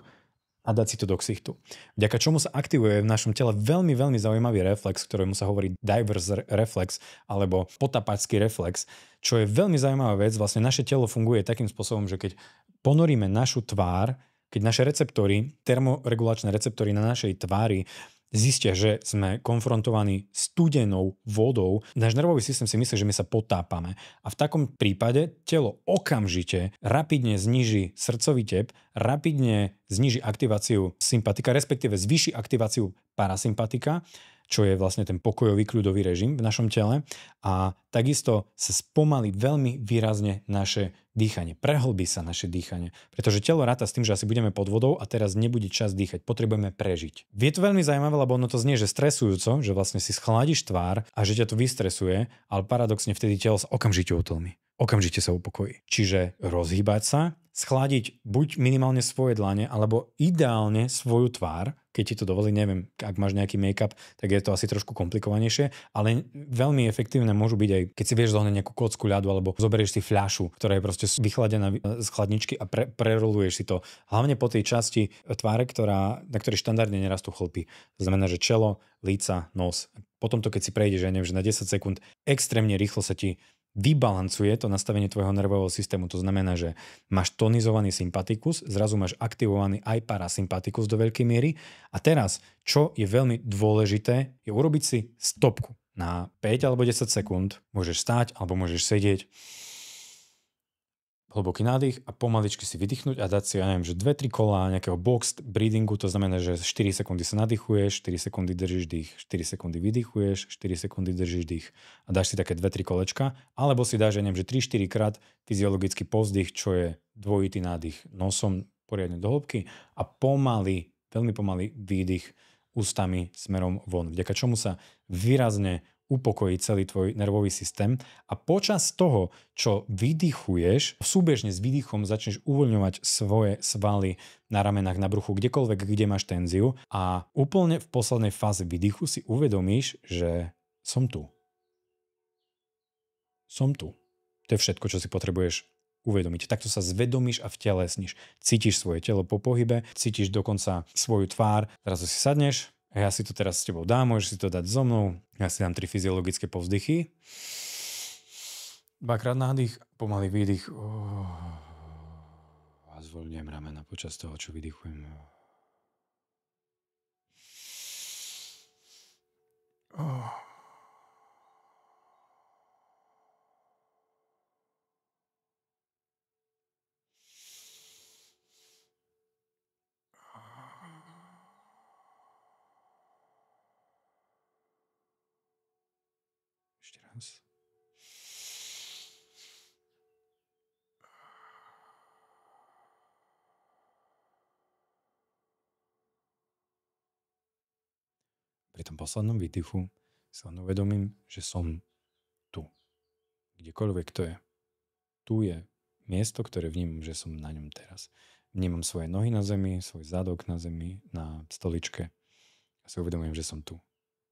a dať si to do ksichtu. Vďaka čomu sa aktivuje v našom tele veľmi, veľmi zaujímavý reflex, ktorému sa hovorí divers reflex alebo potapačský reflex, čo je veľmi zaujímavá vec. Vlastne naše telo funguje takým spôsobom, že keď ponoríme našu tvár, keď naše receptory, termoregulačné receptory na našej tvári zistia, že sme konfrontovaní studenou vodou, náš nervový systém si myslí, že my sa potápame. A v takom prípade telo okamžite rapidne zníži srdcový tep, rapidne zníži aktiváciu sympatika, respektíve zvýši aktiváciu parasympatika, čo je vlastne ten pokojový kľudový režim v našom tele. A takisto sa spomalí veľmi výrazne naše dýchanie. Prehlbí sa naše dýchanie. Pretože telo ráta s tým, že asi budeme pod vodou a teraz nebude čas dýchať. Potrebujeme prežiť. Je to veľmi zaujímavé, lebo ono to znie, že stresujúco, že vlastne si schladíš tvár a že ťa to vystresuje, ale paradoxne vtedy telo sa okamžite utlmi. Okamžite sa upokojí. Čiže rozhýbať sa, schladiť buď minimálne svoje dlane, alebo ideálne svoju tvár, keď ti to dovolí, neviem, ak máš nejaký make-up, tak je to asi trošku komplikovanejšie, ale veľmi efektívne môžu byť aj, keď si vieš zohnať nejakú kocku ľadu, alebo zoberieš si fľašu, ktorá je proste vychladená z chladničky a preroluješ si to. Hlavne po tej časti tváre, na ktorej štandardne nerastú chlpy. To znamená, že čelo, líca, nos. Potom to, keď si prejdeš, ja neviem, že na 10 sekúnd extrémne rýchlo sa ti vybalancuje to nastavenie tvojho nervového systému. To znamená, že máš tonizovaný sympatikus, zrazu máš aktivovaný aj parasympatikus do veľkej miery. A teraz, čo je veľmi dôležité, je urobiť si stopku na 5 alebo 10 sekúnd. Môžeš stáť alebo môžeš sedieť. Hlboký nádych a pomaličky si vydýchnuť a dať si, ja neviem, že 2-3 kola nejakého boxed breathingu, to znamená, že 4 sekundy sa nadýchuješ, 4 sekundy držíš dých, 4 sekundy vydýchuješ, 4 sekundy držíš dých a dáš si také 2-3 kolečka, alebo si dáš, ja neviem, že 3-4 krát fyziologický povzdych, čo je dvojitý nádych nosom poriadne do hĺbky a pomaly, veľmi pomaly výdych ústami smerom von, vďaka čomu sa výrazne upokojí celý tvoj nervový systém a počas toho, čo vydychuješ, súbežne s výdychom začneš uvoľňovať svoje svaly na ramenách, na bruchu, kdekoľvek, kde máš tenziu a úplne v poslednej fáze výdychu si uvedomíš, že som tu. Som tu. To je všetko, čo si potrebuješ uvedomiť. Takto sa zvedomíš a vtelesníš. Cítiš svoje telo po pohybe, cítiš dokonca svoju tvár, zrazu si sadneš. Ja si to teraz s tebou dám, môžeš si to dať so mnou. Ja si dám 3 fyziologické povzdychy. 2-krát nádych, pomalý výdych. A zvoľňujem ramena počas toho, čo vydychujem. Ešte raz. Pri tom poslednom výdychu sa uvedomím, že som tu. Kdekoľvek to je. Tu je miesto, ktoré vnímam, že som na ňom teraz. Vnímam svoje nohy na zemi, svoj zadok na zemi, na stoličke a si uvedomujem, že som tu.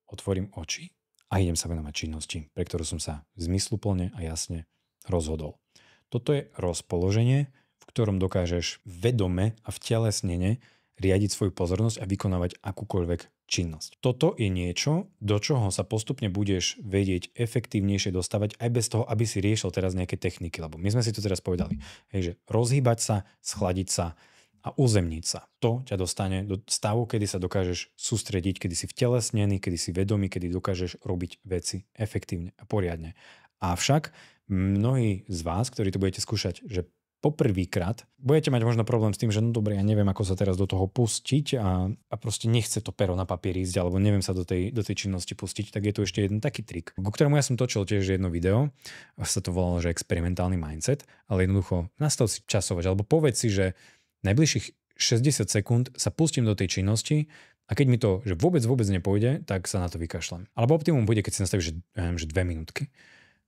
Otvorím oči a idem sa venovať činnosti, pre ktorú som sa zmysluplne a jasne rozhodol. Toto je rozpoloženie, v ktorom dokážeš vedome a vtelesnene riadiť svoju pozornosť a vykonávať akúkoľvek činnosť. Toto je niečo, do čoho sa postupne budeš vedieť efektívnejšie dostávať aj bez toho, aby si riešil teraz nejaké techniky, lebo my sme si to teraz povedali, že rozhýbať sa, schladiť sa a uzemniť sa. To ťa dostane do stavu, kedy sa dokážeš sústrediť, kedy si vtelesnený, kedy si vedomý, kedy dokážeš robiť veci efektívne a poriadne. Avšak mnohí z vás, ktorí to budete skúšať, že poprvýkrát, budete mať možno problém s tým, že no dobre, ja neviem, ako sa teraz do toho pustiť a proste nechce to pero na papier ísť, alebo neviem sa do tej činnosti pustiť, tak je tu ešte jeden taký trik, ku ktorému ja som točil tiež jedno video, sa to volalo, že experimentálny mindset, ale jednoducho nastav si časovať, alebo povedz si, že najbližších 60 sekúnd sa pustím do tej činnosti a keď mi to že vôbec nepôjde, tak sa na to vykašľam. Alebo optimum bude, keď si nastavíš, že, ja neviem, že 2 minútky.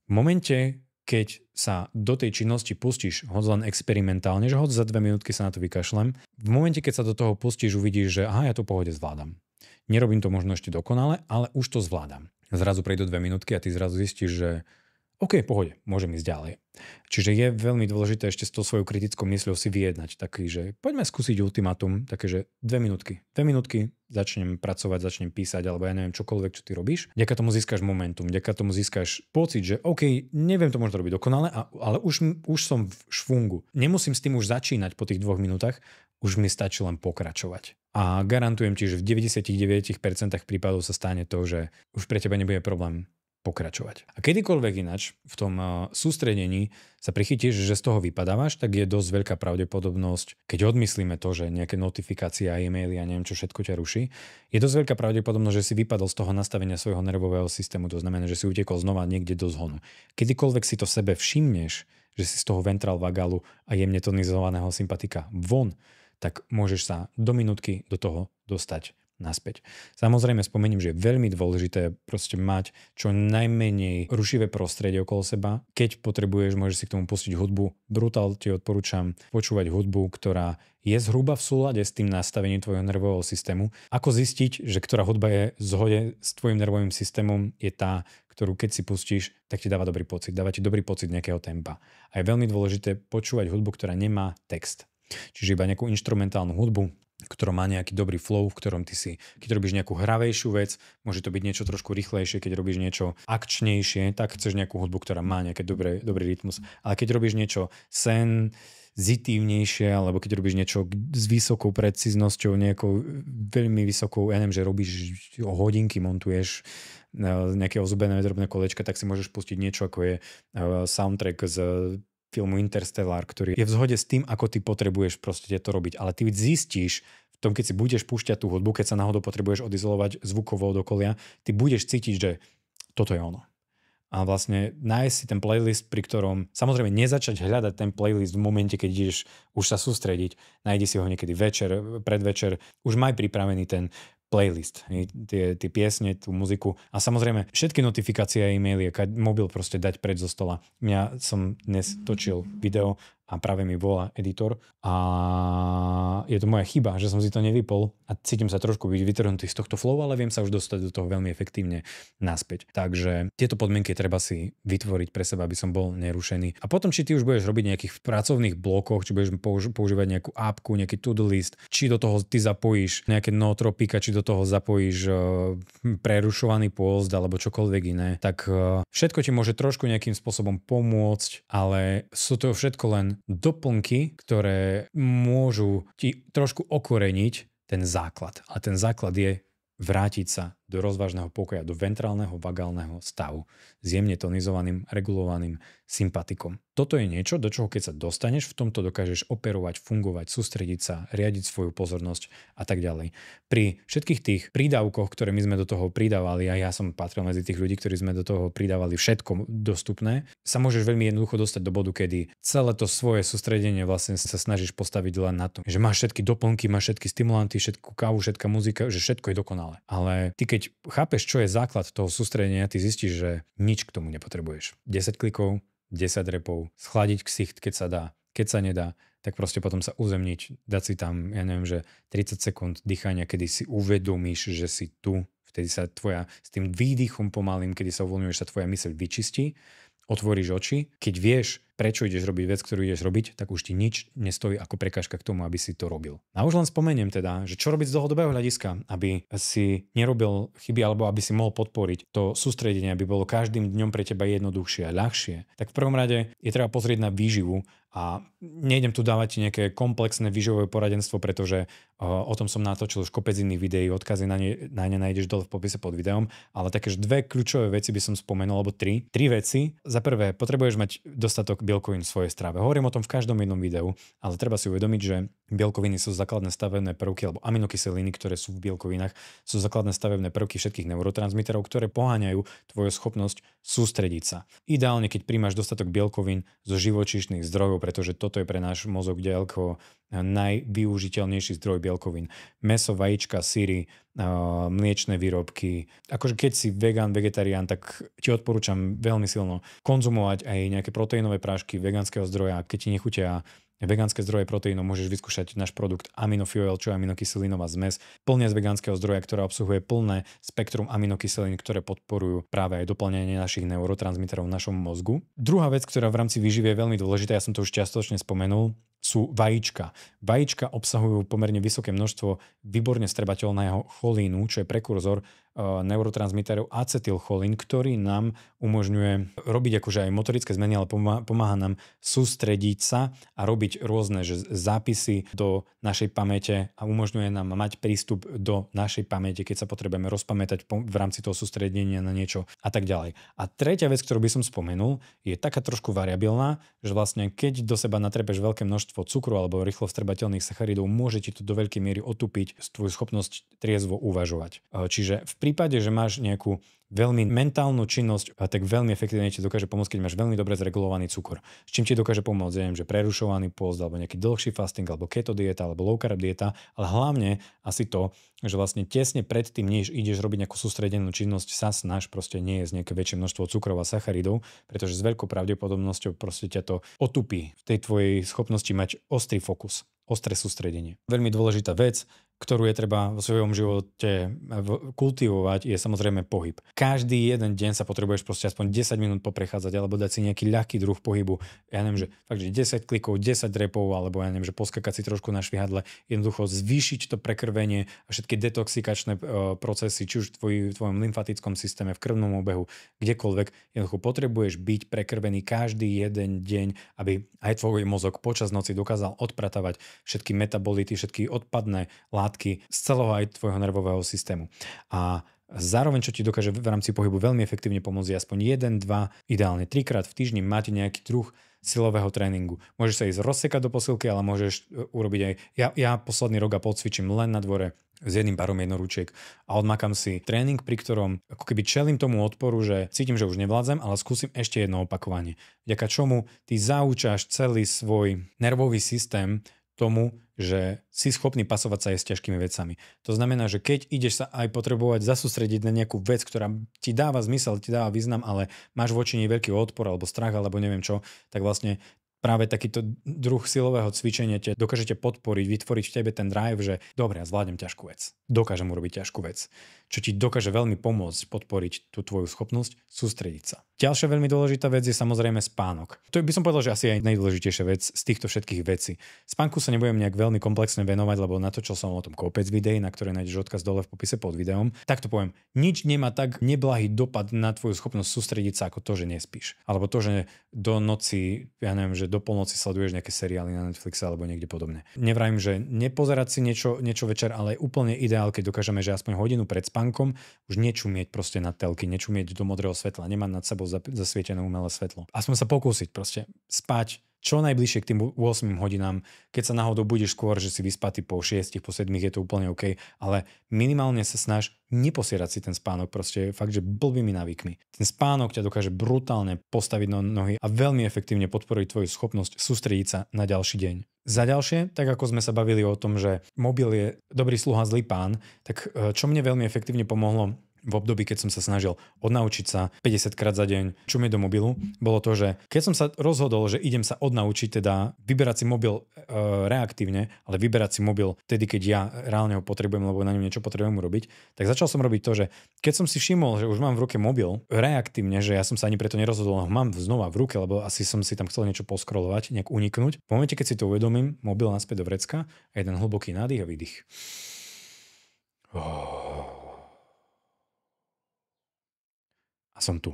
V momente, keď sa do tej činnosti pustíš, hoď len experimentálne, že hoď za 2 minútky sa na to vykašlem, v momente, keď sa do toho pustíš, uvidíš, že aha, ja to v pohode zvládam. Nerobím to možno ešte dokonale, ale už to zvládam. Zrazu prejdú 2 minútky a ty zrazu zistíš, že OK, pohode, môžem ísť ďalej. Čiže je veľmi dôležité ešte s tou svojou kritickou mysľou si vyjednať taký, že poďme skúsiť ultimátum, také, že 2 minútky. 2 minútky, začnem pracovať, začnem písať, alebo ja neviem čokoľvek, čo ty robíš. Vďaka tomu získaš momentum, vďaka tomu získaš pocit, že OK, neviem to možno robiť dokonale, ale už som v švungu. Nemusím s tým už začínať po tých 2 minútach, už mi stačí len pokračovať. A garantujem ti, že v 99% prípadov sa stane to, že už pre teba nebude problém pokračovať. A kedykoľvek ináč v tom sústredení sa prichytíš, že z toho vypadávaš, tak je dosť veľká pravdepodobnosť, keď odmyslíme to, že nejaké notifikácie a e-maily a neviem čo všetko ťa ruší, je dosť veľká pravdepodobnosť, že si vypadol z toho nastavenia svojho nervového systému, to znamená, že si utekol znova niekde do zhonu. Kedykoľvek si to v sebe všimneš, že si z toho ventral vagalu a jemne tonizovaného sympatika von, tak môžeš sa do minútky do toho dostať naspäť. Samozrejme spomeniem, že je veľmi dôležité proste mať čo najmenej rušivé prostredie okolo seba. Keď potrebuješ, môžeš si k tomu pustiť hudbu. Brutál ti odporúčam počúvať hudbu, ktorá je zhruba v súlade s tým nastavením tvojho nervového systému. Ako zistiť, že ktorá hudba je v zhode s tvojim nervovým systémom, je tá, ktorú keď si pustíš, tak ti dáva dobrý pocit. Dáva ti dobrý pocit nejakého tempa. A je veľmi dôležité počúvať hudbu, ktorá nemá text. Čiže iba nejakú inštrumentálnu hudbu, ktorá má nejaký dobrý flow, v ktorom ty si, keď robíš nejakú hravejšiu vec, môže to byť niečo trošku rýchlejšie, keď robíš niečo akčnejšie, tak chceš nejakú hudbu, ktorá má nejaký dobrý rytmus. Ale keď robíš niečo senzitívnejšie, alebo keď robíš niečo s vysokou precíznosťou, nejakou veľmi vysokou, ja neviem, že robíš hodinky, montuješ nejaké ozubené drobné kolečka, tak si môžeš pustiť niečo, ako je soundtrack z filmu Interstellar, ktorý je v zhode s tým, ako ty potrebuješ proste to robiť. Ale ty zistíš v tom, keď si budeš púšťať tú hudbu, keď sa náhodou potrebuješ odizolovať zvukovo od okolia, ty budeš cítiť, že toto je ono. A vlastne nájsť si ten playlist, pri ktorom samozrejme nezačať hľadať ten playlist v momente, keď ideš už sa sústrediť. Nájdi si ho niekedy večer, predvečer, už maj pripravený ten playlist, tie piesne, tú muziku a samozrejme všetky notifikácie a e-maily, mobil proste dať preč zo stola. Ja som dnes točil video a práve mi volá editor a je to moja chyba, že som si to nevypol a cítim sa trošku byť vytrhnutý z tohto flow, ale viem sa už dostať do toho veľmi efektívne naspäť. Takže tieto podmienky treba si vytvoriť pre seba, aby som bol nerušený. A potom, či ty už budeš robiť nejakých pracovných blokoch, či budeš používať nejakú appku, nejaký to-do list, či do toho ty zapojíš nejaké nootropika, či do toho zapojíš prerušovaný pôst alebo čokoľvek iné, tak všetko ti môže trošku nejakým spôsobom pomôcť, ale sú to všetko len doplnky, ktoré môžu ti trošku okoreniť ten základ. A ten základ je vrátiť sa do rozvážneho pokoja, do ventrálneho vagálneho stavu s jemne tonizovaným, regulovaným sympatikom. Toto je niečo, do čoho keď sa dostaneš, v tomto dokážeš operovať, fungovať, sústrediť sa, riadiť svoju pozornosť a tak ďalej. Pri všetkých tých prídavkoch, ktoré my sme do toho pridávali, a ja som patril medzi tých ľudí, ktorí sme do toho pridávali všetko dostupné, sa môžeš veľmi jednoducho dostať do bodu, kedy celé to svoje sústredenie vlastne sa snažíš postaviť len na to, že máš všetky doplnky, máš všetky stimulanty, všetku kávu, všetká muzika, že všetko je dokonalé. Ale ty keď chápeš, čo je základ toho sústredenia, ty zistíš, že nič k tomu nepotrebuješ. 10 klikov, 10 repov, schladiť ksicht, keď sa dá, keď sa nedá, tak proste potom sa uzemniť, dať si tam, ja neviem, že 30 sekúnd dýchania, kedy si uvedomíš, že si tu, vtedy sa s tým výdychom pomalým, kedy sa uvoľňuješ, sa tvoja myseľ vyčistí, otvoríš oči, keď vieš, prečo ideš robiť vec, ktorú ideš robiť, tak už ti nič nestojí ako prekážka k tomu, aby si to robil. A už len spomeniem teda, že čo robiť z dlhodobého hľadiska, aby si nerobil chyby alebo aby si mohol podporiť to sústredenie, aby bolo každým dňom pre teba jednoduchšie a ľahšie. Tak v prvom rade je treba pozrieť na výživu A nejdem tu dávať nejaké komplexné výživové poradenstvo, pretože o tom som natočil už kopec iných videí, odkazy na ne nájdeš dole v popise pod videom, ale také dve kľúčové veci by som spomenul, alebo tri. Tri veci. Za prvé, potrebuješ mať dostatok bielkovín v svojej strave. Hovorím o tom v každom jednom videu, ale treba si uvedomiť, že bielkoviny sú základné stavebné prvky alebo aminokyseliny, ktoré sú v bielkovinách, sú základné stavebné prvky všetkých neurotransmiterov, ktoré poháňajú tvoju schopnosť sústrediť sa. Ideálne, keď príjmaš dostatok bielkovín zo živočíšnych zdrojov, pretože toto je pre náš mozog ďaleko najvyužiteľnejší zdroj bielkovín. Mäso, vajíčka, syry, mliečne výrobky. Akože keď si vegan, vegetarián, tak ti odporúčam veľmi silno konzumovať aj nejaké proteínové prášky vegánskeho zdroja. Keď ti nechutia vegánske zdroje proteínov, môžeš vyskúšať náš produkt Aminofuel, čo je aminokyselinová zmes, plne z vegánskeho zdroja, ktorá obsahuje plné spektrum aminokyselín, ktoré podporujú práve aj doplňanie našich neurotransmiterov v našom mozgu. Druhá vec, ktorá v rámci výživy je veľmi dôležitá, ja som to už čiastočne spomenul, sú vajíčka. Vajíčka obsahujú pomerne vysoké množstvo výborne strebateľného cholínu, čo je prekurzor neurotransmiterov acetylcholín, ktorý nám umožňuje robiť akože aj motorické zmeny, ale pomáha nám sústrediť sa a robiť rôzne zápisy do našej pamäte a umožňuje nám mať prístup do našej pamäte, keď sa potrebujeme rozpamätať v rámci toho sústredenia na niečo a tak ďalej. A tretia vec, ktorú by som spomenul, je taká trošku variabilná, že vlastne keď do seba natrepeš veľké množstvo cukru alebo rýchlo vstrebateľných sacharidov, môže ti to do veľkej miery otupiť tvoju schopnosť triezvo uvažovať. Čiže v prípade, že máš nejakú veľmi mentálnu činnosť, tak veľmi efektívne ti dokáže pomôcť, keď máš veľmi dobre zregulovaný cukor. S čím ti dokáže pomôcť, neviem, že prerušovaný pôst, alebo nejaký dlhší fasting, alebo keto dieta, alebo low carb dieta, ale hlavne asi to, že vlastne tesne predtým, než ideš robiť nejakú sústredenú činnosť, sa snaž proste nie jesť nejaké väčšie množstvo cukrov a sacharidov, pretože s veľkou pravdepodobnosťou proste ťa to otupí v tej tvojej schopnosti mať ostrý fokus, ostré sústredenie. Veľmi dôležitá vec, ktorú je treba vo svojom živote kultivovať, je samozrejme pohyb. Každý jeden deň sa potrebuješ proste aspoň 10 minút poprechádzať alebo dať si nejaký ľahký druh pohybu. Ja neviem, že fakt, že 10 klikov, 10 repov, alebo ja neviem, že poskakať si trošku na švihadle, jednoducho zvýšiť to prekrvenie a všetky detoxikačné procesy, či už v tvojom lymfatickom systéme, v krvnom obehu, kdekoľvek. Jednoducho potrebuješ byť prekrvený každý jeden deň, aby aj tvoj mozog počas noci dokázal odpratávať všetky metabolity, všetky odpadné látky z celého aj tvojho nervového systému. A zároveň, čo ti dokáže v rámci pohybu veľmi efektívne pomôcť, aspoň 1, 2, ideálne 3 krát v týždni máte nejaký druh silového tréningu. Môžeš sa ísť rozsekať do posilky, ale môžeš urobiť aj... Ja posledný rok a pol cvičím len na dvore s jedným párom jednoručiek a odmakám si tréning, pri ktorom ako keby čelím tomu odporu, že cítim, že už nevládzem, ale skúsim ešte jedno opakovanie. Vďaka čomu ty zaučáš celý svoj nervový systém tomu, že si schopný pasovať sa aj s ťažkými vecami. To znamená, že keď ideš sa aj potrebovať zasústrediť na nejakú vec, ktorá ti dáva zmysel, ti dáva význam, ale máš voči nej veľký odpor alebo strach alebo neviem čo, tak vlastne práve takýto druh silového cvičenia dokážete podporiť, vytvoriť v tebe ten drive, že dobre, ja zvládnem ťažkú vec. Dokážem urobiť ťažkú vec. Čo ti dokáže veľmi pomôcť podporiť tú tvoju schopnosť sústrediť sa. Ďalšia veľmi dôležitá vec je samozrejme spánok. To by som povedal, že asi aj najdôležitejšia vec z týchto všetkých vecí. Spánku sa nebudem nejak veľmi komplexne venovať, lebo natočil som o tom kopec videí, na ktoré nájdeš odkaz dole v popise pod videom. Tak to poviem, nič nemá tak neblahý dopad na tvoju schopnosť sústrediť sa ako to, že nespíš. Alebo to, že do noci, ja neviem, že do polnoci sleduješ nejaké seriály na Netflixe alebo niekde podobne. Nevrajím, že nepozerať si niečo večer, ale je úplne ideál, keď dokážeme, že aspoň hodinu pred spánkom už nečumieť proste na telky, nečumieť do modrého svetla, nemať nad sebou zasvietené umelé svetlo. Aspoň sa pokúsiť proste spať čo najbližšie k tým 8 hodinám. Keď sa náhodou budeš skôr, že si vyspatý po 6, po 7, je to úplne OK, ale minimálne sa snaž neposierať si ten spánok, proste fakt, že blbými návykmi. Ten spánok ťa dokáže brutálne postaviť na nohy a veľmi efektívne podporiť tvoju schopnosť sústrediť sa na ďalší deň. Za ďalšie, tak ako sme sa bavili o tom, že mobil je dobrý sluha, zlý pán, tak čo mne veľmi efektívne pomohlo v období, keď som sa snažil odnaučiť sa 50 krát za deň čumieť do mobilu, bolo to, že keď som sa rozhodol, že idem sa odnaučiť, teda vyberať si mobil reaktívne, ale vyberať si mobil vtedy, keď ja reálne ho potrebujem, lebo na ňom niečo potrebujem urobiť, tak začal som robiť to, že keď som si všimol, že už mám v ruke mobil reaktívne, že ja som sa ani preto nerozhodol, ho mám znova v ruke, lebo asi som si tam chcel niečo poskrolovať, nejak uniknúť. V momente, keď si to uvedomím, mobil naspäť do vrecka a jeden hlboký nádych a výdych. A som tu.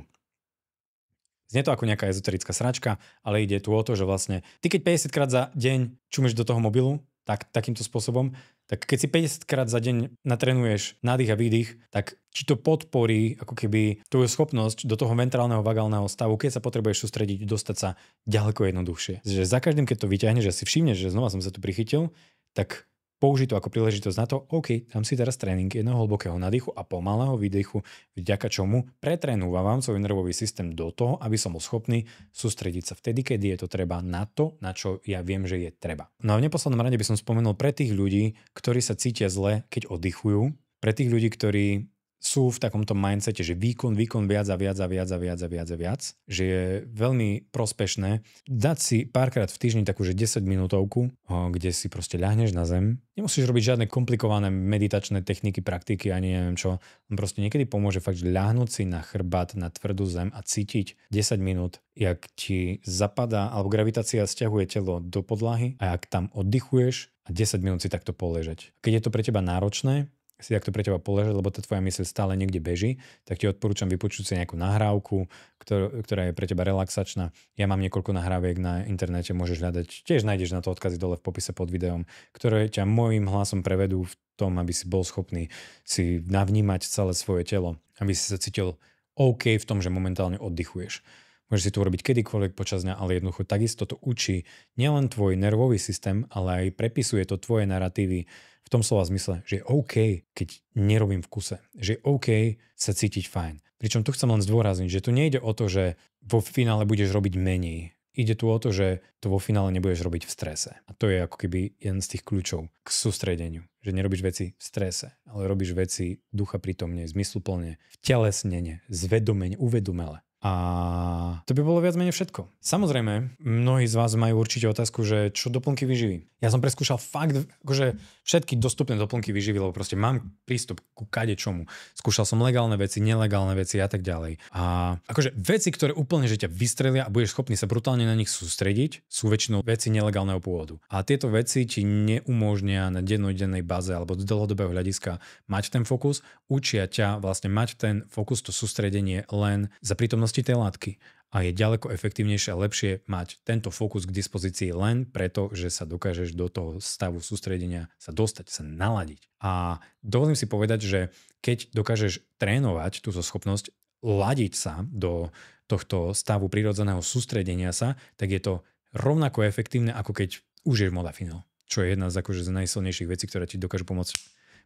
Znie to ako nejaká ezoterická sračka, ale ide tu o to, že vlastne ty keď 50 krát za deň čumeš do toho mobilu, takýmto spôsobom, tak keď si 50 krát za deň natrenuješ nádych a výdych, tak ti to podporí ako keby tvoju schopnosť do toho ventrálneho vagálneho stavu, keď sa potrebuješ sústrediť, dostať sa ďaleko jednoduchšie. Že za každým, keď to vyťahneš, že si všimneš, že znova som sa tu prichytil, tak použij to ako príležitosť na to, OK, dám si teraz tréning jedného hlbokého nádychu a pomalého výdychu, vďaka čomu pretrénujem svoj nervový systém do toho, aby som bol schopný sústrediť sa vtedy, kedy je to treba na to, na čo ja viem, že je treba. No a v neposlednom rade by som spomenul pre tých ľudí, ktorí sa cítia zle, keď oddychujú, pre tých ľudí, ktorí sú v takomto mindsete, že výkon viac a viac, že je veľmi prospešné dať si párkrát v týždni takú, že 10 minútovku, kde si proste ľahneš na zem. Nemusíš robiť žiadne komplikované meditačné techniky, praktiky, ani neviem čo. Proste niekedy pomôže fakt, že ľahnúť si na chrbát, na tvrdú zem a cítiť 10 minút, jak ti zapadá, alebo gravitácia stiahuje telo do podlahy a jak tam oddychuješ a 10 minút si takto poležať. Keď je to pre teba náročné, si takto pre teba poležať, lebo tá tvoja myseľ stále niekde beží, tak ti odporúčam vypočuť si nejakú nahrávku, ktorá je pre teba relaxačná. Ja mám niekoľko nahráviek na internete, môžeš hľadať, tiež nájdeš na to odkazy dole v popise pod videom, ktoré ťa môjim hlasom prevedú v tom, aby si bol schopný si navnímať celé svoje telo, aby si sa cítil OK v tom, že momentálne oddychuješ. Môžeš si to urobiť kedykoľvek počas dňa, ale jednoducho takisto to učí nielen tvoj nervový systém, ale aj prepisuje to tvoje naratívy v tom slova zmysle, že je OK, keď nerobím v kuse. Že je OK sa cítiť fajn. Pričom tu chcem len zdôrazniť, že tu nejde o to, že vo finále budeš robiť menej. Ide tu o to, že to vo finále nebudeš robiť v strese. A to je ako keby jeden z tých kľúčov k sústredeniu. Že nerobíš veci v strese, ale robíš veci ducha prítomne, zmysluplne, vtelesnene, zvedomene, uvedomele. A to by bolo viac menej všetko. Samozrejme, mnohí z vás majú určite otázku, že čo doplnky výživy. Ja som preskúšal fakt akože všetky dostupné doplnky výživy, lebo proste mám prístup ku kadečomu. Skúšal som legálne veci, nelegálne veci a tak ďalej. A akože veci, ktoré úplne že ťa vystrelia a budeš schopný sa brutálne na nich sústrediť, sú väčšinou veci nelegálneho pôvodu. A tieto veci ti neumožnia na dennodennej báze alebo z dlhodobého hľadiska mať ten fokus, učia ťa vlastne mať ten fokus, to sústredenie len za prítomnosti tej látky. A je ďaleko efektívnejšie a lepšie mať tento fokus k dispozícii len preto, že sa dokážeš do toho stavu sústredenia sa dostať, sa naladiť. A dovolím si povedať, že keď dokážeš trénovať túto schopnosť ladiť sa do tohto stavu prirodzeného sústredenia sa, tak je to rovnako efektívne, ako keď užiješ modafinil, čo je jedna z akože z najsilnejších vecí, ktoré ti dokážu pomôcť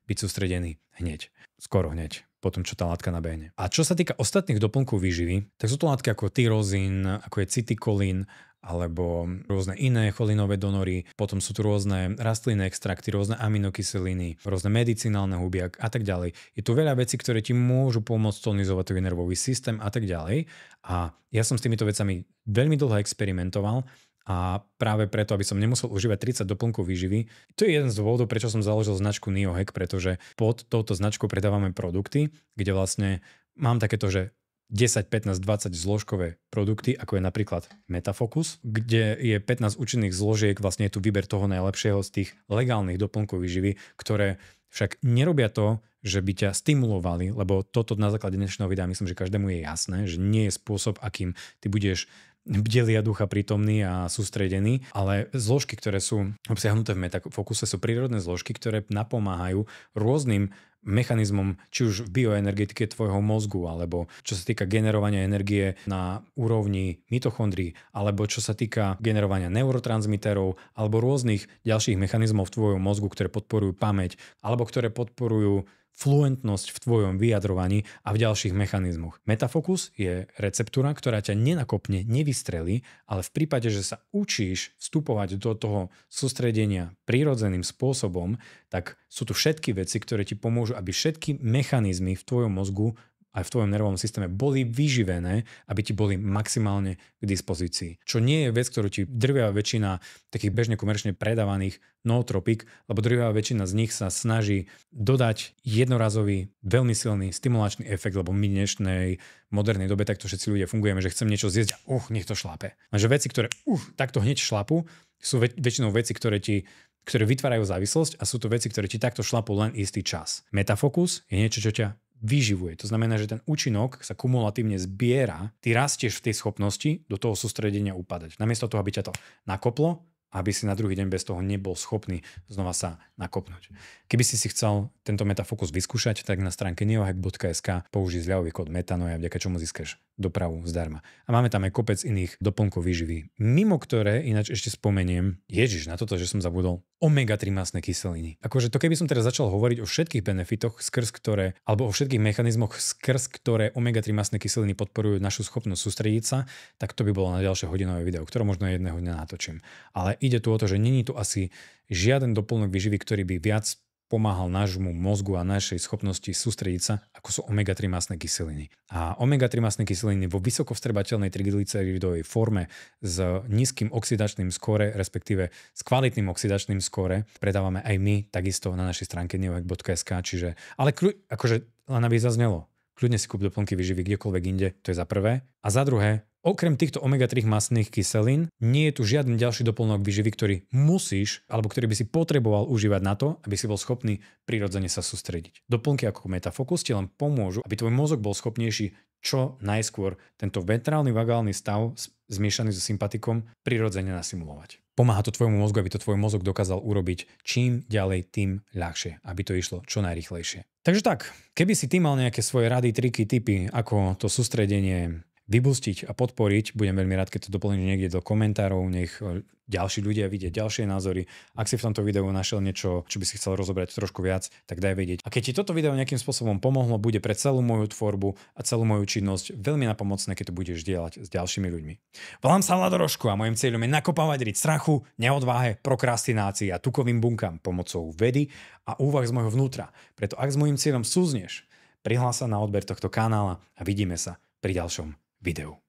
byť sústredený hneď. Skoro hneď. Potom, čo tá látka nabehne. A čo sa týka ostatných doplnkov výživy, tak sú to látky ako tyrozín, ako je cytikolín, alebo rôzne iné cholinové donory, potom sú tu rôzne rastlinné extrakty, rôzne aminokyseliny, rôzne medicinálne huby a tak ďalej. Je tu veľa vecí, ktoré ti môžu pomôcť tonizovať tvoj nervový systém a tak ďalej. A ja som s týmito vecami veľmi dlho experimentoval. A práve preto, aby som nemusel užívať 30 doplnkov výživy, to je jeden z dôvodov, prečo som založil značku Neohack, pretože pod touto značkou predávame produkty, kde vlastne mám takéto, že 10, 15, 20 zložkové produkty, ako je napríklad Metafocus, kde je 15 účinných zložiek, vlastne je tu výber toho najlepšieho z tých legálnych doplnkov výživy, ktoré však nerobia to, že by ťa stimulovali, lebo toto na základe dnešného videa myslím, že každému je jasné, že nie je spôsob, akým ty budeš bdelia ducha prítomný a sústredený, ale zložky, ktoré sú obsiahnuté v Metafocuse, sú prírodné zložky, ktoré napomáhajú rôznym mechanizmom, či už v bioenergetike tvojho mozgu, alebo čo sa týka generovania energie na úrovni mitochondrií, alebo čo sa týka generovania neurotransmiterov, alebo rôznych ďalších mechanizmov v tvojom mozgu, ktoré podporujú pamäť, alebo ktoré podporujú fluentnosť v tvojom vyjadrovaní a v ďalších mechanizmoch. Metafocus je receptúra, ktorá ťa nenakopne, nevystrelí, ale v prípade, že sa učíš vstupovať do toho sústredenia prirodzeným spôsobom, tak sú tu všetky veci, ktoré ti pomôžu, aby všetky mechanizmy v tvojom mozgu aj v tvojom nervovom systéme boli vyživené, aby ti boli maximálne k dispozícii. Čo nie je vec, ktorú ti drvivá väčšina takých bežne komerčne predávaných nootropík, lebo drvivá väčšina z nich sa snaží dodať jednorazový, veľmi silný stimulačný efekt, lebo my dnešnej modernej dobe takto všetci ľudia fungujeme, že chcem niečo zjesť a nech to šlape. A že veci, ktoré takto hneď šlapu, sú väčšinou veci, ktoré vytvárajú závislosť a sú to veci, ktoré ti takto šlapú len istý čas. Metafocus je niečo, čo ťa vyživuje. To znamená, že ten účinok sa kumulatívne zbiera, ty rastieš v tej schopnosti do toho sústredenia upadať. Namiesto toho, aby ťa to nakoplo, aby si na druhý deň bez toho nebol schopný znova sa nakopnúť. Keby si chcel tento metafokus vyskúšať, tak na stránke neohack.sk použij zľavový kód metanoja, vďaka čomu získaš dopravu zdarma. A máme tam aj kopec iných doplnkov výživy, mimo ktoré ináč ešte spomeniem, ježiš, na toto, že som zabudol, omega-3 mastné kyseliny. Akože to keby som teraz začal hovoriť o všetkých benefitoch, skrz ktoré, alebo o všetkých mechanizmoch, skrz ktoré omega-3 mastné kyseliny podporujú našu schopnosť sústrediť sa, tak to by bolo na ďalšie hodinové video, ktoré možno jedného dňa natočím. Ale ide tu o to, že není tu asi žiaden doplnok výživy, ktorý by viac pomáhal nášmu mozgu a našej schopnosti sústrediť sa, ako sú omega-3 mastné kyseliny. A omega-3 mastné kyseliny vo vysokovstrebateľnej triglyceridovej forme s nízkym oxidačným skóre, respektíve s kvalitným oxidačným skóre, predávame aj my takisto na našej stránke neohack.sk, čiže, ale akože len aby zaznelo, kľudne si kúp doplnky výživy kdekoľvek inde, to je za prvé. A za druhé, okrem týchto omega-3 mastných kyselín, nie je tu žiadny ďalší doplnok výživy, ktorý musíš, alebo ktorý by si potreboval užívať na to, aby si bol schopný prirodzene sa sústrediť. Doplnky ako Metafocus ti len pomôžu, aby tvoj mozog bol schopnejší čo najskôr tento ventrálny vagálny stav zmiešaný so sympatikom prirodzene nasimulovať. Pomáha to tvojmu mozgu, aby to tvoj mozog dokázal urobiť čím ďalej, tým ľahšie, aby to išlo čo najrýchlejšie. Takže tak, keby si ty mal nejaké svoje rady, triky, tipy, ako to sústredenie vybustiť a podporiť, budem veľmi rád, keď to doplníš niekde do komentárov, nech ďalší ľudia vidia ďalšie názory. Ak si v tomto videu našiel niečo, čo by si chcel rozobrať trošku viac, tak daj vedieť. A keď ti toto video nejakým spôsobom pomohlo, bude pre celú moju tvorbu a celú moju činnosť veľmi napomocné, keď to budeš dielať s ďalšími ľuďmi. Volám sa Vlado Rožko a môjim cieľom je nakopávať riť strachu, neodváhe, prokrastinácii a tukovým bunkám pomocou vedy a úvah z môjho vnútra. Preto ak s môjim cieľom súzneš, prihlás sa na odber tohto kanála a vidíme sa pri ďalšom videu.